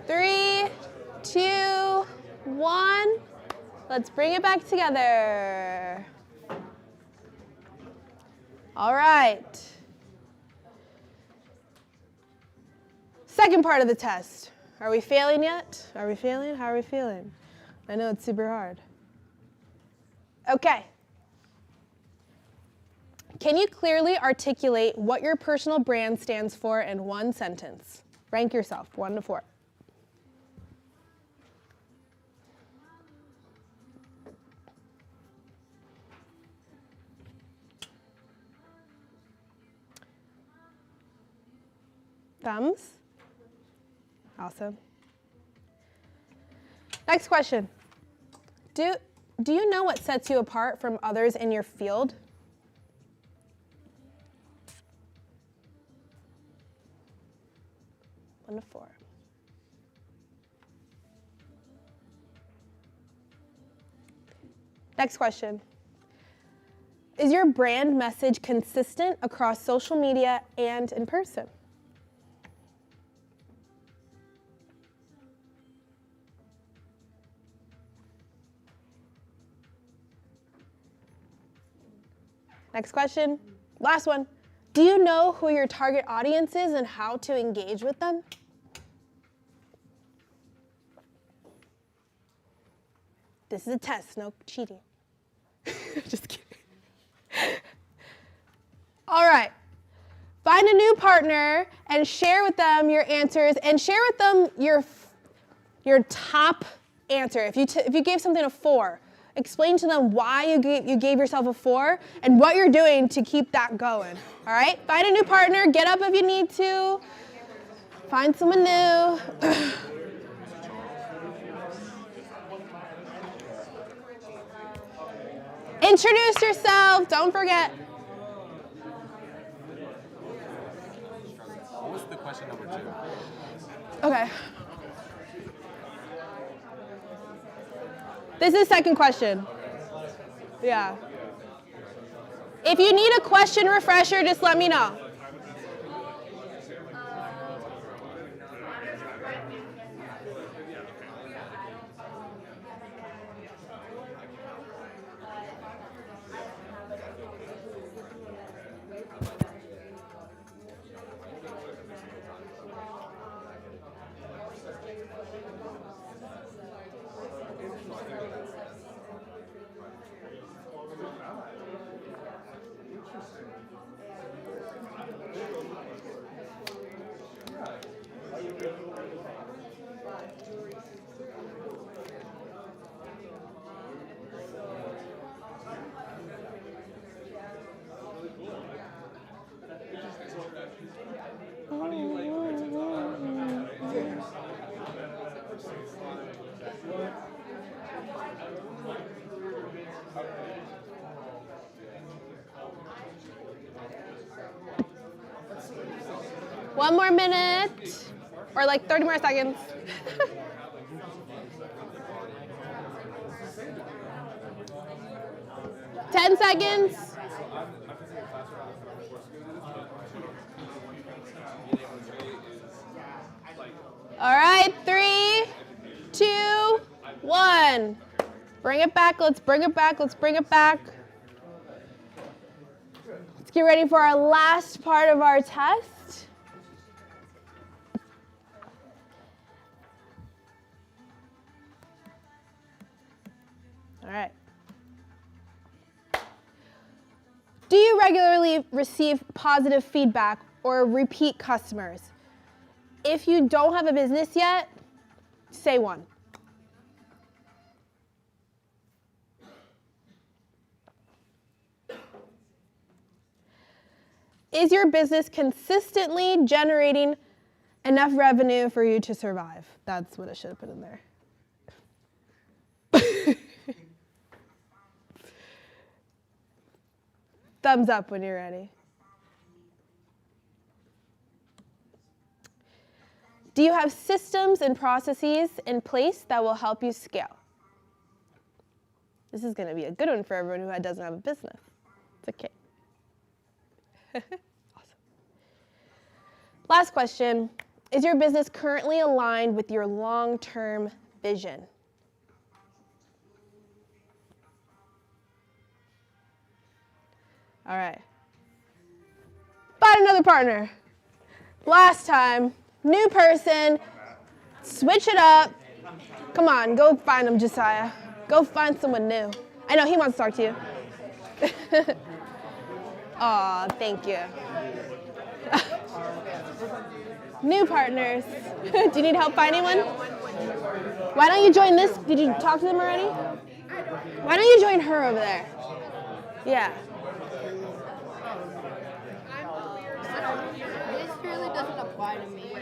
Three, 2, 1. Let's bring it back together. All right. Second part of the test. Are we failing yet? Are we failing? How are we feeling? I know it's super hard. Okay. Can you clearly articulate what your personal brand stands for in one sentence? Rank yourself, 1 to 4. Thumbs? Awesome. Next question. Do you know what sets you apart from others in your field? One to 4. Next question. Is your brand message consistent across social media and in person? Next question. Last one. Do you know who your target audience is and how to engage with them? This is a test, no cheating. Just kidding. All right. Find a new partner and share with them your answers and share with them your top answer. If you gave something a 4, explain to them why you gave yourself a 4 and what you're doing to keep that going. All right? Find a new partner. Get up if you need to. Find someone new. Introduce yourself. Don't forget. What was the question number 2? Okay. This is second question. Yeah. If you need a question refresher, just let me know. 1 more minute, or like 30 more seconds. 10 seconds. All right, 3, 2, 1. Bring it back, let's bring it back, let's bring it back. Let's get ready for our last part of our test. All right. Do you regularly receive positive feedback or repeat customers? If you don't have a business yet, say one. Is your business consistently generating enough revenue for you to survive? That's what I should have put in there. Thumbs up when you're ready. Do you have systems and processes in place that will help you scale? This is going to be a good one for everyone who doesn't have a business. It's okay. Awesome. Last question. Is your business currently aligned with your long-term vision? All right. Find another partner. Last time, new person, switch it up. Come on, go find him, Josiah. Go find someone new. I know he wants to talk to you. Aw, thank you. New partners. Do you need help finding one? Why don't you join this? Did you talk to them already? Why don't you join her over there? Yeah. This really doesn't apply to me.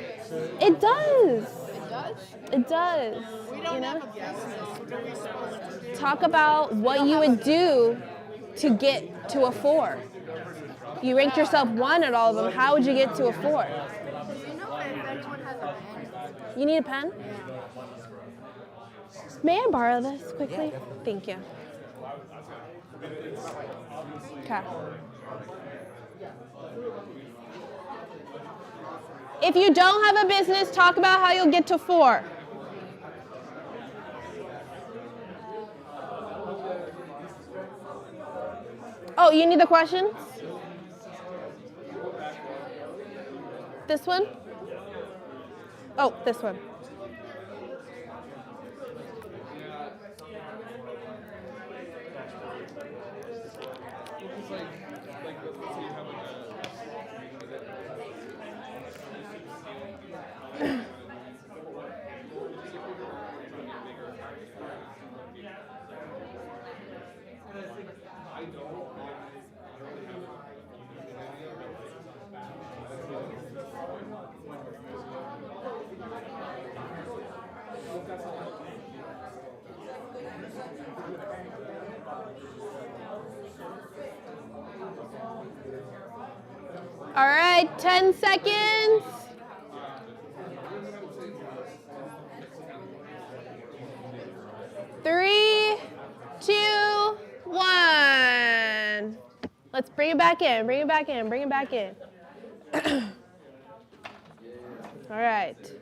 It does. It does? It does. We don't have a business. What are we supposed to do? Talk about what you would do to get to a 4. You ranked yourself 1 at all of them. How would you get to a 4? Do you know if anyone has a pen? You need a pen? May I borrow this quickly? Yeah. Thank you. Okay. If you don't have a business, talk about how you'll get to 4. Oh, you need the questions? This one? Oh, this one. All right, 10 seconds. Three, 2, 1. Let's bring it back in, bring it back in, bring it back in. All right.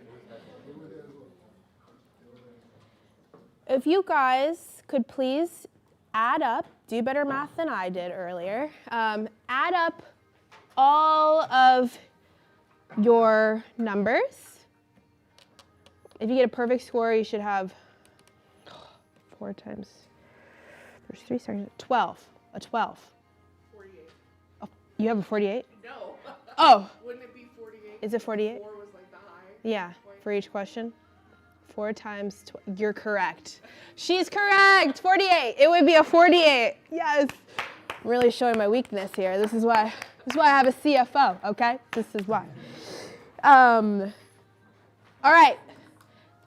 If you guys could please add up, do better math than I did earlier, add up all of your numbers. If you get a perfect score, you should have 4 times, there's 3 seconds, 12, a 12. 48. Oh, you have a 48? No. Oh. Wouldn't it be 48? Is it 48? 4 was like the high. Yeah, for each question. 4 times, you're correct. She's correct, 48. It would be a 48, yes. I'm really showing my weakness here. This is why I have a CFO, okay? This is why. All right,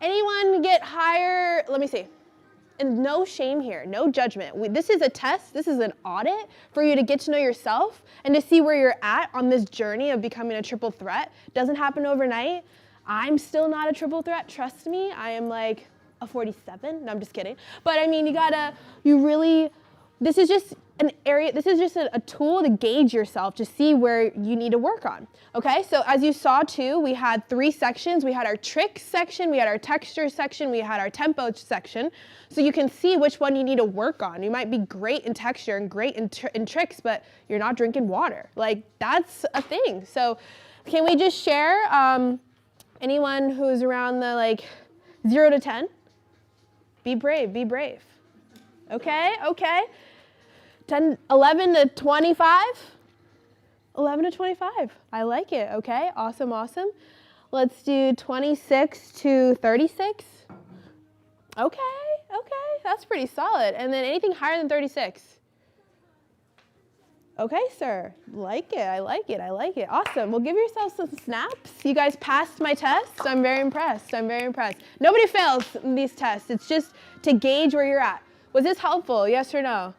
anyone get higher, let me see. And no shame here, no judgment. This is a test, this is an audit for you to get to know yourself and to see where you're at on this journey of becoming a triple threat. Doesn't happen overnight. I'm still not a triple threat, trust me. I am like a 47, no, I'm just kidding. But I mean, this is just an area, this is just a tool to gauge yourself to see where you need to work on. Okay, so as you saw too, we had 3 sections. We had our tricks section, we had our texture section, we had our tempo section. So you can see which one you need to work on. You might be great in texture and great in tricks, but you're not drinking water. Like, that's a thing. So can we just share, anyone who's around the like 0 to 10? Be brave, be brave. Okay, okay. 11 to 25? 11 to 25. I like it. Okay, awesome, awesome. Let's do 26 to 36. Okay, that's pretty solid. And then anything higher than 36? Okay, sir. Like it, I like it, I like it. Awesome. Well, give yourself some snaps. You guys passed my test. I'm very impressed. I'm very impressed. Nobody fails in these tests. It's just to gauge where you're at. Was this helpful? Yes or no?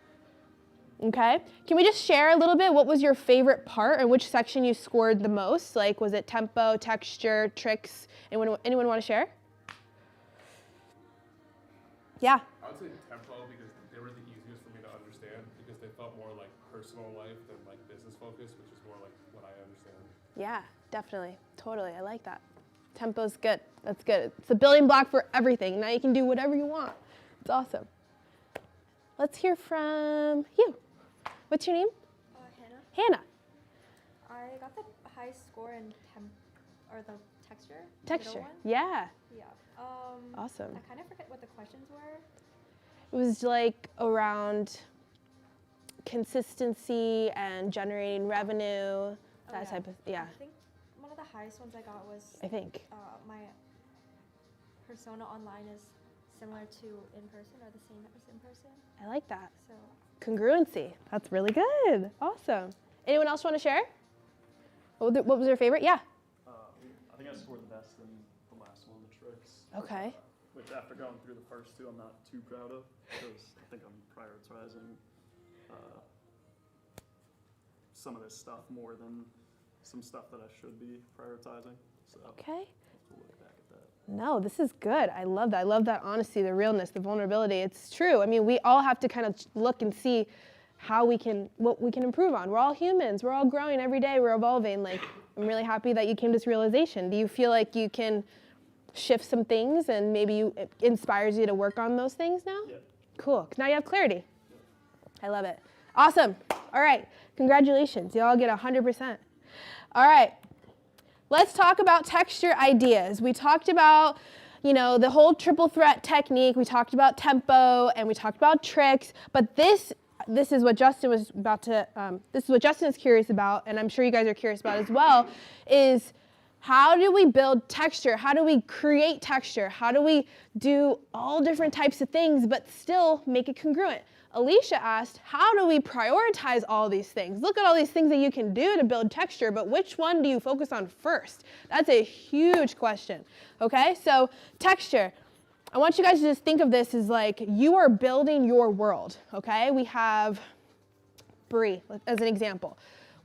Okay. Can we just share a little bit? What was your favorite part and which section you scored the most? Like, was it tempo, texture, tricks? Anyone want to share? Yeah. I would say tempo because they were the easiest for me to understand because they felt more like personal life than like business focused, which is more like what I understand. Yeah, definitely. Totally. I like that. Tempo's good. That's good. It's a building block for everything. Now you can do whatever you want. It's awesome. Let's hear from you. What's your name? Hannah. Hannah. I got the high score in the texture. Texture. Middle one. Yeah. Yeah. Awesome. I kind of forget what the questions were. It was like around consistency and generating revenue, that type of, yeah. I think one of the highest ones I got was, my persona online is similar to in person or the same as in person. I like that. So Congruency. That's really good. Awesome. Anyone else want to share? What was your favorite? Yeah. I think I scored the best in the last one, the tricks. Okay. Which after going through the first 2, I'm not too proud of because I think I'm prioritizing some of this stuff more than some stuff that I should be prioritizing. So Okay. we'll look back at that. No, this is good. I love that. I love that honesty, the realness, the vulnerability. It's true. I mean, we all have to kind of look and see what we can improve on. We're all humans. We're all growing every day. We're evolving. Like, I'm really happy that you came to this realization. Do you feel like you can shift some things and maybe it inspires you to work on those things now? Yeah. Cool. Now you have clarity. I love it. Awesome. All right. Congratulations. You all get 100%. All right. Let's talk about texture ideas. We talked about, the whole triple threat technique. We talked about tempo and we talked about tricks, but this is what Justin was about to, this is what Justin is curious about, and I'm sure you guys are curious about as well, is how do we build texture? How do we create texture? How do we do all different types of things but still make it congruent? Alicia asked, how do we prioritize all these things? Look at all these things that you can do to build texture, but which one do you focus on first? That's a huge question, okay? So texture, I want you guys to just think of this as like you are building your world, okay? We have Bree as an example.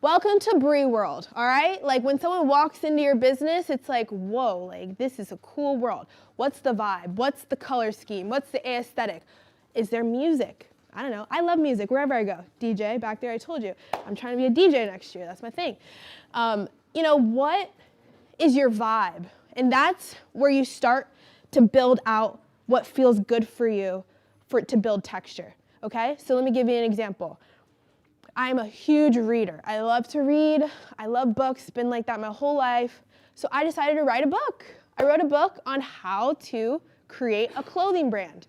Welcome to Bree world, all right? Like when someone walks into your business, it's like, whoa, like this is a cool world. What's the vibe? What's the color scheme? What's the aesthetic? Is there music? I don't know. I love music wherever I go. DJ, back there, I told you. I'm trying to be a DJ next year. That's my thing. What is your vibe? And that's where you start to build out what feels good for you to build texture, okay? So let me give you an example. I'm a huge reader. I love to read. I love books. Been like that my whole life. So I decided to write a book. I wrote a book on how to create a clothing brand.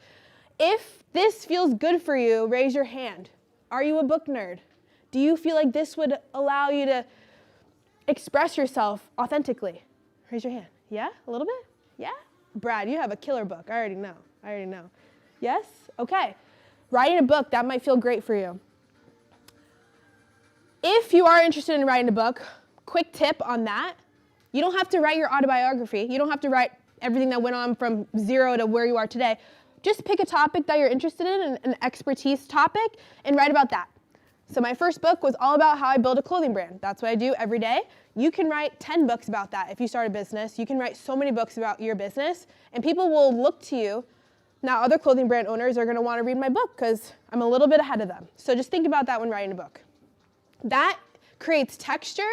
If this feels good for you, raise your hand. Are you a book nerd? Do you feel like this would allow you to express yourself authentically? Raise your hand. Yeah? A little bit? Yeah? Brad, you have a killer book. I already know. Yes? Okay. Writing a book, that might feel great for you. If you are interested in writing a book, quick tip on that, you don't have to write your autobiography. You don't have to write everything that went on from 0 to where you are today. just pick a topic that you're interested in, an expertise topic, and write about that. So my first book was all about how I build a clothing brand. That's what I do every day. You can write 10 books about that if you start a business. You can write so many books about your business, and people will look to you. Now, other clothing brand owners are going to want to read my book because I'm a little bit ahead of them. So just think about that when writing a book. That creates texture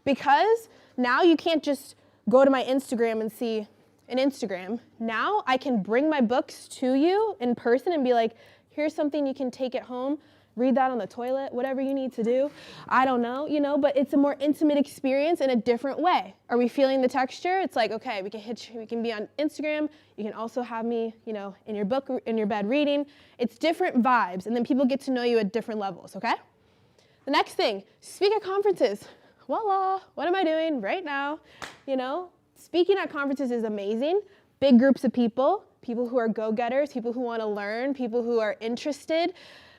because now you can't just go to my Instagram and see an Instagram. Now I can bring my books to you in person and be like, here's something you can take it home, read that on the toilet, whatever you need to do. I don't know, but it's a more intimate experience in a different way. Are we feeling the texture? It's like, okay, we can be on Instagram. You can also have me, in your book, in your bed reading. It's different vibes, and then people get to know you at different levels, okay? The next thing, speak at conferences. Voila, what am I doing right now? Speaking at conferences is amazing. Big groups of people who are go-getters, people who want to learn, people who are interested.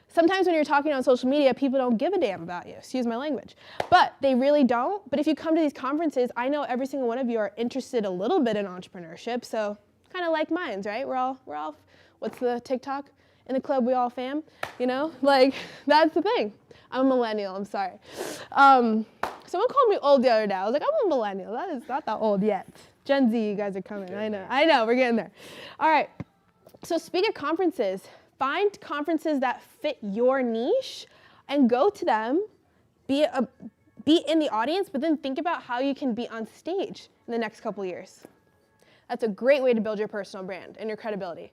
Sometimes when you're talking on social media, people don't give a damn about you, excuse my language. But they really don't. But if you come to these conferences, I know every single one of you are interested a little bit in entrepreneurship, so kind of like minds, right? We're all, what's the TikTok? In the club, we all fam, that's the thing. I'm a millennial, I'm sorry. Someone called me old the other day. I was like, I'm a millennial, that is not that old yet. Gen Z, you guys are coming, I know, we're getting there. All right, so speak at conferences. Find conferences that fit your niche and go to them, be in the audience, but then think about how you can be on stage in the next couple years. That's a great way to build your personal brand and your credibility.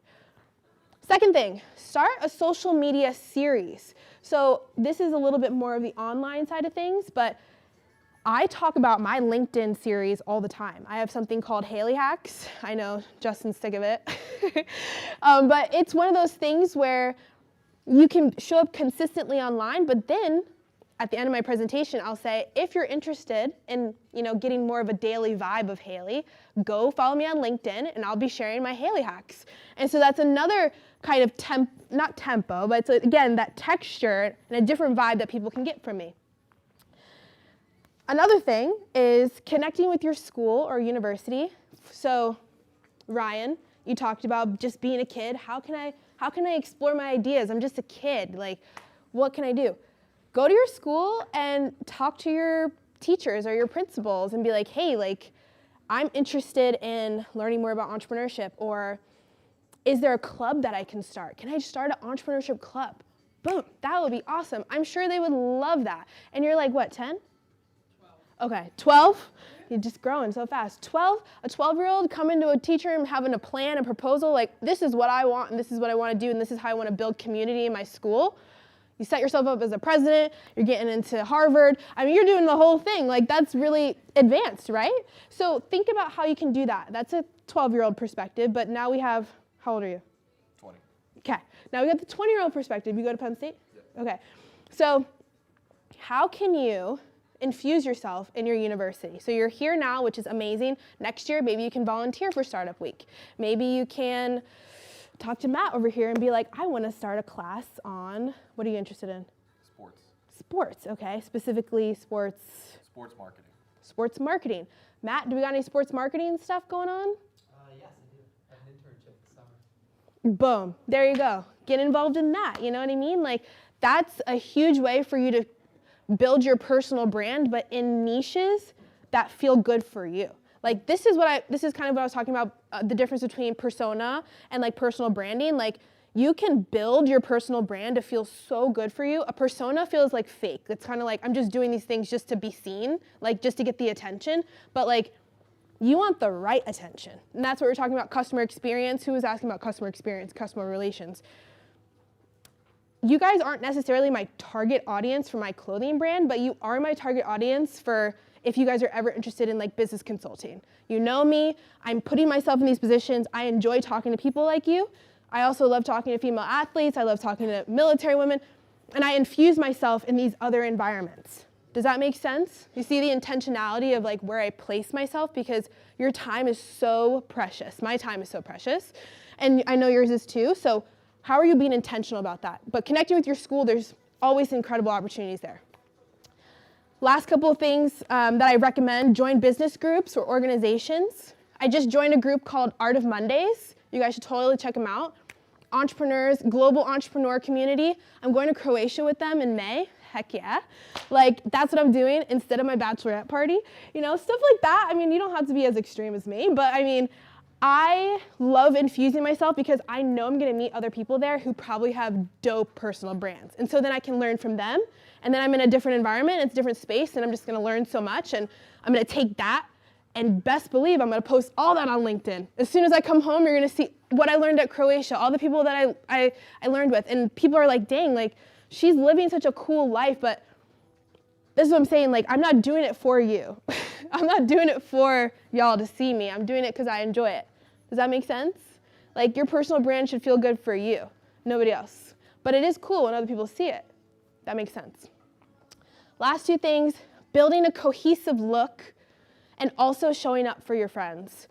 Second thing, start a social media series. So this is a little bit more of the online side of things, but I talk about my LinkedIn series all the time. I have something called Haley Hacks. I know Justin's sick of it. But it's one of those things where you can show up consistently online, but then at the end of my presentation, I'll say, if you're interested in getting more of a daily vibe of Haley, go follow me on LinkedIn, and I'll be sharing my Haley Hacks. And so that's another kind of not tempo, but it's, again, that texture and a different vibe that people can get from me. Another thing is connecting with your school or university. So, Ryan, you talked about just being a kid. How can I explore my ideas? I'm just a kid. What can I do? Go to your school and talk to your teachers or your principals and be like, hey, I'm interested in learning more about entrepreneurship, or is there a club that I can start? Can I start an entrepreneurship club? Boom, that would be awesome. I'm sure they would love that. And you're like, what, 10? Okay, 12? You're just growing so fast. A 12-year-old coming to a teacher and having a plan, a proposal, this is what I want, and this is what I want to do, and this is how I want to build community in my school. You set yourself up as a president, you're getting into Harvard. You're doing the whole thing. That's really advanced, right? So think about how you can do that. That's a 12-year-old perspective, but now we have, how old are you? 20. Okay, now we got the 20-year-old perspective. You go to Penn State? Yep. Okay, so how can you infuse yourself in your university? So you're here now, which is amazing. Next year, maybe you can volunteer for Startup Week. Maybe you can talk to Matt over here and be like, I want to start a class on, what are you interested in? Sports, okay. Specifically sports. Sports marketing. Sports marketing. Matt, do we got any sports marketing stuff going on? Yes, I do. I have an internship this summer. Boom, there you go. Get involved in that, you know what I mean? That's a huge way for you to build your personal brand, but in niches that feel good for you. This is kind of what I was talking about, the difference between persona and personal branding. You can build your personal brand to feel so good for you. A persona feels fake. It's kind of I'm just doing these things just to be seen, just to get the attention. But you want the right attention. And that's what we're talking about, customer experience. Who was asking about customer experience, customer relations? You guys aren't necessarily my target audience for my clothing brand, but you are my target audience for if you guys are ever interested in business consulting. You know me, I'm putting myself in these positions. I enjoy talking to people like you. I also love talking to female athletes. I love talking to military women, and I infuse myself in these other environments. Does that make sense? You see the intentionality of where I place myself, because your time is so precious. My time is so precious, and I know yours is too. So how are you being intentional about that? But connecting with your school, there's always incredible opportunities there. Last couple of things that I recommend, join business groups or organizations. I just joined a group called Art of Mondays. You guys should totally check them out. entrepreneurs, global entrepreneur community. I'm going to Croatia with them in May. Heck yeah. Like, that's what I'm doing instead of my bachelorette party. You know, stuff like that. I mean, you don't have to be as extreme as me, but I mean, I love infusing myself because I know I'm gonna meet other people there who probably have dope personal brands. And so then I can learn from them, and then I'm in a different environment, it's a different space, and I'm just gonna learn so much, and I'm gonna take that, and best believe I'm gonna post all that on LinkedIn. As soon as I come home, you're gonna see what I learned at Croatia, all the people that I learned with, and people are like, dang, like, she's living such a cool life, but this is what I'm saying, like, I'm not doing it for you. I'm not doing it for y'all to see me. I'm doing it because I enjoy it. Does that make sense? Like, your personal brand should feel good for you, nobody else. But it is cool when other people see it. That makes sense. Last two things, building a cohesive look and also showing up for your friends.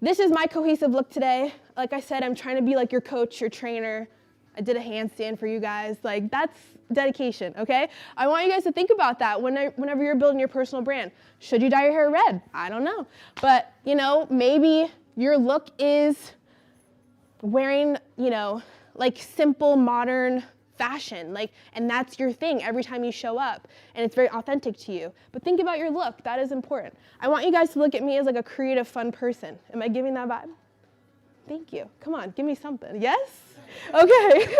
This is my cohesive look today. Like I said, I'm trying to be like your coach, your trainer. I did a handstand for you guys. Like, that's dedication, okay? I want you guys to think about that whenever you're building your personal brand. Should you dye your hair red? I don't know. But, you know, maybe your look is wearing, you know, like simple, modern fashion, like, and that's your thing every time you show up, and it's very authentic to you. But think about your look. That is important. I want you guys to look at me as like a creative, fun person. Am I giving that vibe? Thank you. Come on, give me something. Yes? Okay.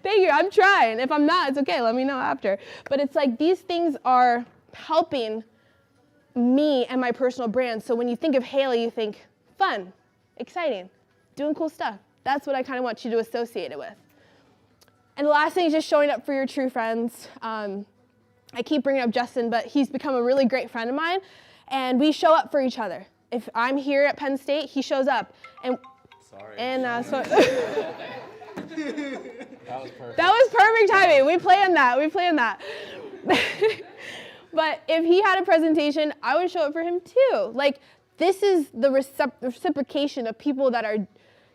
Thank you. I'm trying. If I'm not, it's okay. Let me know after. But it's like these things are helping me and my personal brand. So when you think of Haley, you think fun, exciting, doing cool stuff. That's what I kind of want you to associate it with. And the last thing is just showing up for your true friends. I keep bringing up Justin, but he's become a really great friend of mine, and we show up for each other. If I'm here at Penn State, he shows up. And sorry. And so That was perfect. That was perfect timing. We planned that. But if he had a presentation, I would show up for him too. Like, this is the reciprocation of people that are,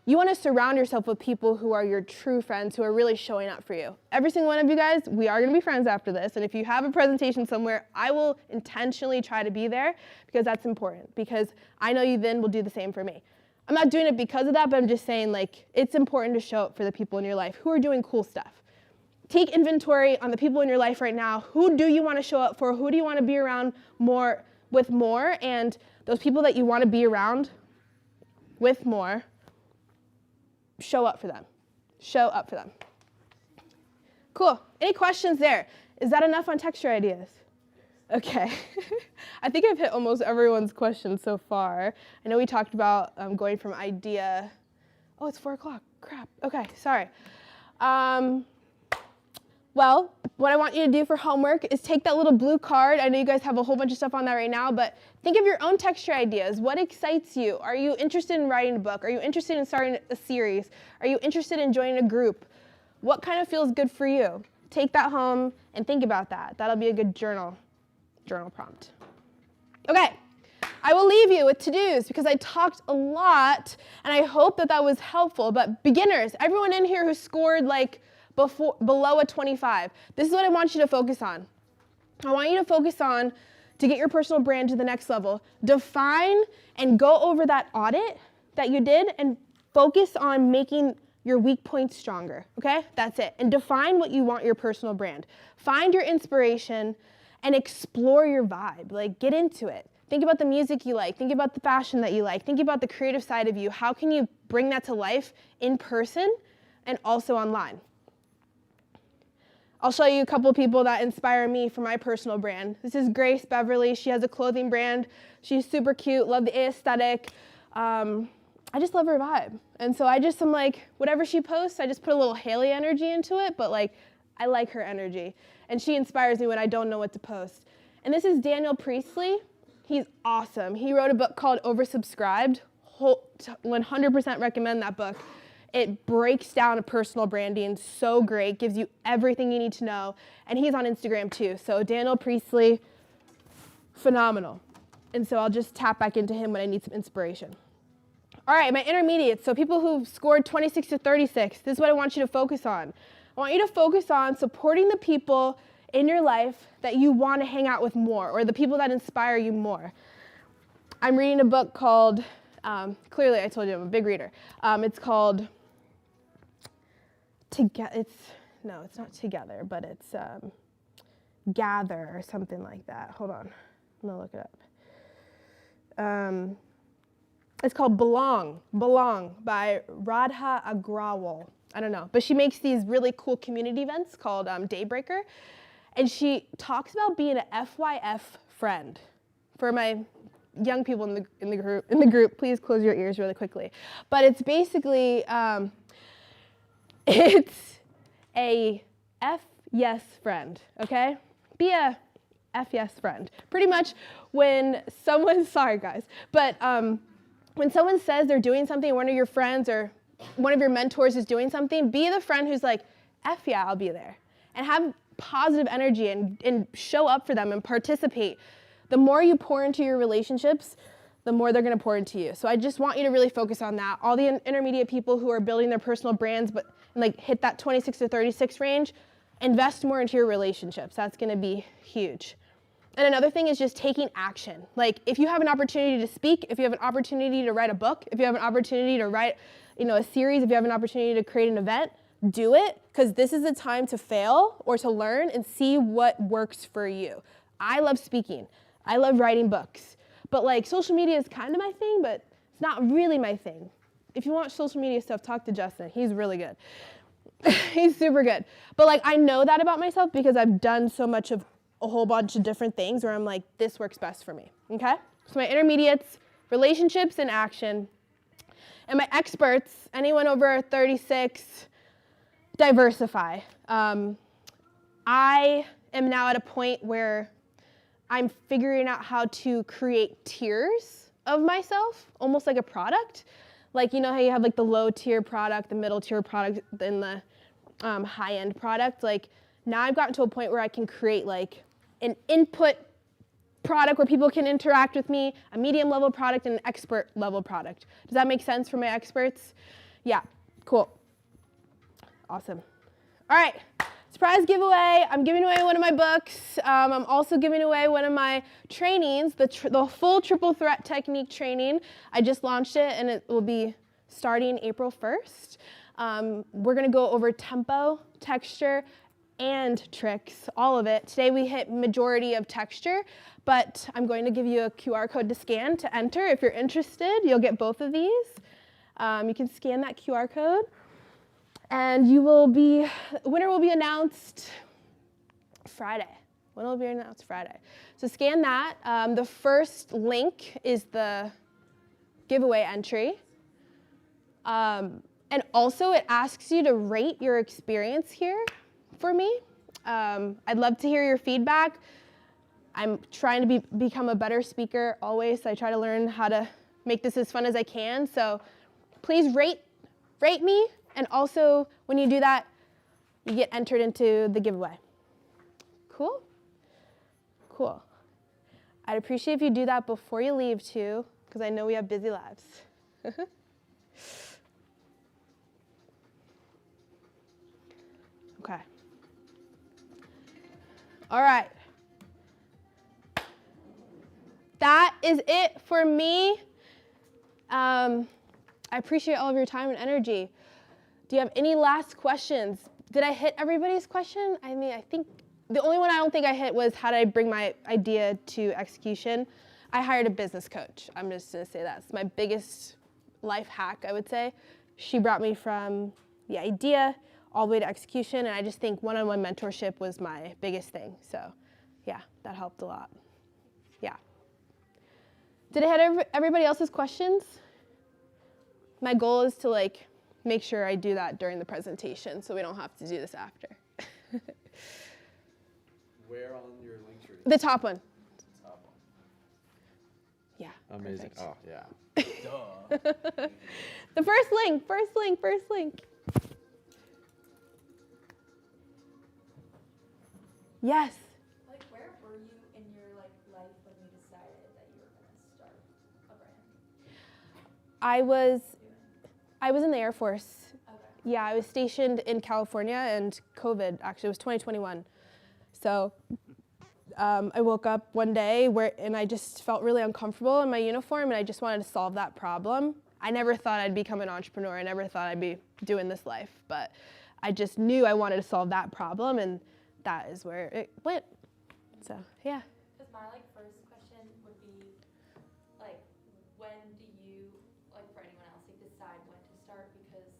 you want to surround yourself with people who are your true friends, who are really showing up for you. Every single one of you guys, we are going to be friends after this. And if you have a presentation somewhere, I will intentionally try to be there because that's important. Because I know you then will do the same for me. I'm not doing it because of that, but I'm just saying, like, it's important to show up for the people in your life who are doing cool stuff. Take inventory on the people in your life right now. Who do you want to show up for? Who do you want to be around more? And those people that you want to be around with more, show up for them. Show up for them. Cool. Any questions there? Is that enough on texture ideas? Okay. I think I've hit almost everyone's questions so far. I know we talked about going from idea. Oh, it's 4 o'clock. Crap. Okay, sorry. Well, what I want you to do for homework is take that little blue card. I know you guys have a whole bunch of stuff on that right now, but think of your own texture ideas. What excites you? Are you interested in writing a book? Are you interested in starting a series? Are you interested in joining a group? What kind of feels good for you? Take that home and think about that. That'll be a good journal prompt. Okay, I will leave you with to-dos because I talked a lot and I hope that was helpful. But beginners, everyone in here who scored like below a 25, this is what I want you to focus on. I want you to focus on, to get your personal brand to the next level, define and go over that audit that you did and focus on making your weak points stronger, okay? That's it. And define what you want your personal brand. Find your inspiration and explore your vibe. Like, get into it. Think about the music you like. Think about the fashion that you like. Think about the creative side of you. How can you bring that to life in person and also online? I'll show you a couple people that inspire me for my personal brand. This is Grace Beverly. She has a clothing brand. She's super cute, love the aesthetic. I just love her vibe. And so I'm like, whatever she posts, I just put a little Haley energy into it, but like, I like her energy. And she inspires me when I don't know what to post. And this is Daniel Priestley. He's awesome. He wrote a book called Oversubscribed. 100% recommend that book. It breaks down a personal branding so great, gives you everything you need to know. And he's on Instagram too. So Daniel Priestley, phenomenal. And so I'll just tap back into him when I need some inspiration. All right, my intermediates. So people who scored 26 to 36, this is what I want you to focus on. I want you to focus on supporting the people in your life that you want to hang out with more, or the people that inspire you more. I'm reading a book called, clearly I told you I'm a big reader. It's called no, it's not together, but it's gather or something like that. Hold on, I'm gonna look it up. It's called Belong by Radha Agrawal. I don't know, but she makes these really cool community events called Daybreaker, and she talks about being an FYF friend. For my young people in the group, please close your ears really quickly. But it's basically it's a F yes friend, okay? Be a F yes friend. Pretty much when someone, sorry guys, but when someone says they're doing something, one of your friends or one of your mentors is doing something, be the friend who's like, F yeah, I'll be there. And have positive energy and show up for them and participate. The more you pour into your relationships, the more they're gonna pour into you. So I just want you to really focus on that. All the intermediate people who are building their personal brands but like hit that 26 to 36 range, invest more into your relationships. That's gonna be huge. And another thing is just taking action. Like if you have an opportunity to speak, if you have an opportunity to write a book, if you have an opportunity to write, a series, if you have an opportunity to create an event, do it, because this is the time to fail or to learn and see what works for you. I love speaking. I love writing books. But like social media is kind of my thing, but it's not really my thing. If you want social media stuff, talk to Justin. He's really good. He's super good. But like I know that about myself because I've done so much of a whole bunch of different things where I'm like, this works best for me, okay? So my intermediates, relationships and action. And my experts, anyone over 36, diversify. I am now at a point where I'm figuring out how to create tiers of myself, almost like a product. Like, you know how you have like the low tier product, the middle tier product, and the high end product? Like now I've gotten to a point where I can create like an input product where people can interact with me, a medium level product, and an expert level product. Does that make sense for my experts? Yeah, cool. Awesome. All right, surprise giveaway. I'm giving away one of my books. I'm also giving away one of my trainings, the full triple threat technique training. I just launched it and it will be starting April 1st. We're gonna go over tempo, texture, and tricks, all of it. Today we hit majority of texture, but I'm going to give you a QR code to scan to enter. If you're interested, you'll get both of these. You can scan that QR code, and the winner will be announced Friday. Winner will be announced Friday. So scan that. The first link is the giveaway entry. And also it asks you to rate your experience here for me. I'd love to hear your feedback. I'm trying to become a better speaker always, so I try to learn how to make this as fun as I can. So please rate me, and also when you do that, you get entered into the giveaway. Cool? Cool. I'd appreciate if you do that before you leave too, because I know we have busy lives. Okay. All right. That is it for me. I appreciate all of your time and energy. Do you have any last questions? Did I hit everybody's question? I mean, I think the only one I don't think I hit was how did I bring my idea to execution? I hired a business coach. I'm just gonna say that's my biggest life hack, I would say. She brought me from the idea all the way to execution, and I just think one-on-one mentorship was my biggest thing. So yeah, that helped a lot. Yeah. Did I hit everybody else's questions? My goal is to like make sure I do that during the presentation so we don't have to do this after. Where on your link tree? The top one. Top one. Yeah. Amazing. Perfect. Oh, yeah. Duh. The first link. Yes. Like, where were you in your life when you decided that you were gonna start a brand? I was in the Air Force. Okay. Yeah, I was stationed in California, and COVID, actually, it was 2021. So I woke up one day and I just felt really uncomfortable in my uniform, and I just wanted to solve that problem. I never thought I'd become an entrepreneur. I never thought I'd be doing this life, but I just knew I wanted to solve that problem, and that is where it went. So, yeah. Because my first question would be when do you for anyone else decide when to start? Because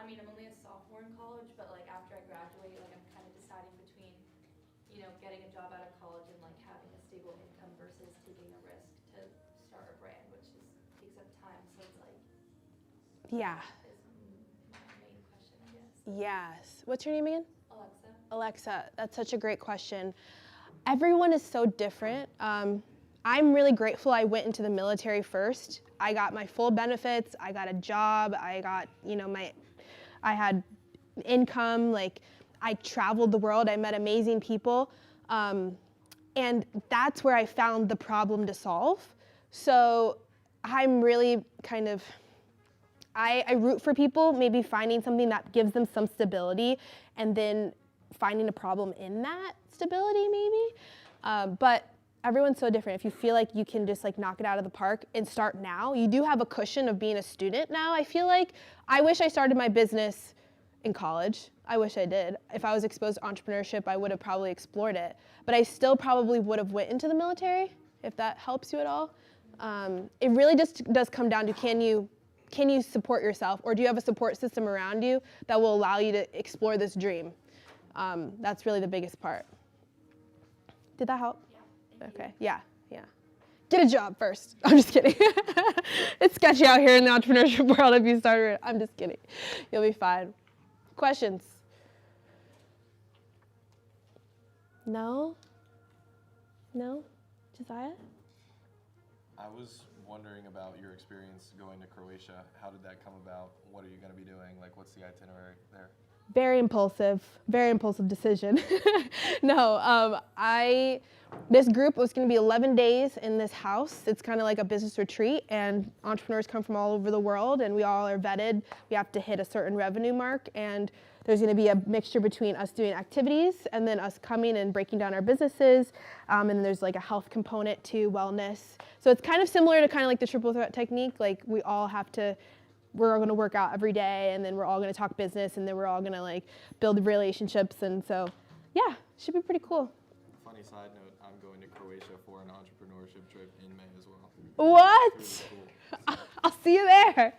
I'm only a sophomore in college, but after I graduate, I'm kind of deciding between getting a job out of college and having a stable income versus taking a risk to start a brand, which takes up time. So it's Yeah. is my main question, I guess. Yes. What's your name again? Alexa. Alexa, that's such a great question. Everyone is so different. I'm really grateful I went into the military first. I got my full benefits. I got a job. I got, I had income. I traveled the world. I met amazing people. And that's where I found the problem to solve. So I'm really kind of, I root for people maybe finding something that gives them some stability and then finding a problem in that stability maybe. But everyone's so different. If you feel like you can just knock it out of the park and start now, you do have a cushion of being a student now. I feel like I wish I started my business in college. I wish I did. If I was exposed to entrepreneurship, I would have probably explored it. But I still probably would have went into the military, if that helps you at all. It really just does come down to can you support yourself, or do you have a support system around you that will allow you to explore this dream? That's really the biggest part. Did that help? Yeah. Okay. Yeah. Get a job first. I'm just kidding. It's sketchy out here in the entrepreneurship world if you start. I'm just kidding. You'll be fine. Questions? No? Josiah? I was wondering about your experience going to Croatia. How did that come about? What are you going to be doing? What's the itinerary there? Very impulsive decision. No, this group was going to be 11 days in this house. It's kind of like a business retreat, and entrepreneurs come from all over the world, and we all are vetted. We have to hit a certain revenue mark, and there's going to be a mixture between us doing activities and then us coming and breaking down our businesses, and then there's a health component to wellness. So it's kind of similar to the triple threat technique. We're all going to work out every day, and then we're all going to talk business, and then we're all going to build relationships, and so yeah, should be pretty cool. Funny side note, I'm going to Croatia for an entrepreneurship trip in May as well. What? It's really cool. I'll see you there.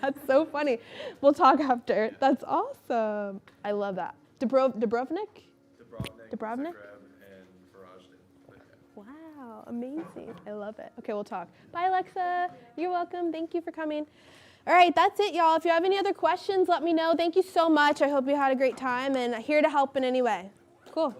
That's so funny. We'll talk after. That's awesome. I love that. Dubrovnik? Dubrovnik, Dubrovnik? Zagreb, and Varaždin. Wow, amazing. I love it. Okay, we'll talk. Bye, Alexa. You're welcome. Thank you for coming. All right, that's it, y'all. If you have any other questions, let me know. Thank you so much. I hope you had a great time, and I'm here to help in any way. Cool.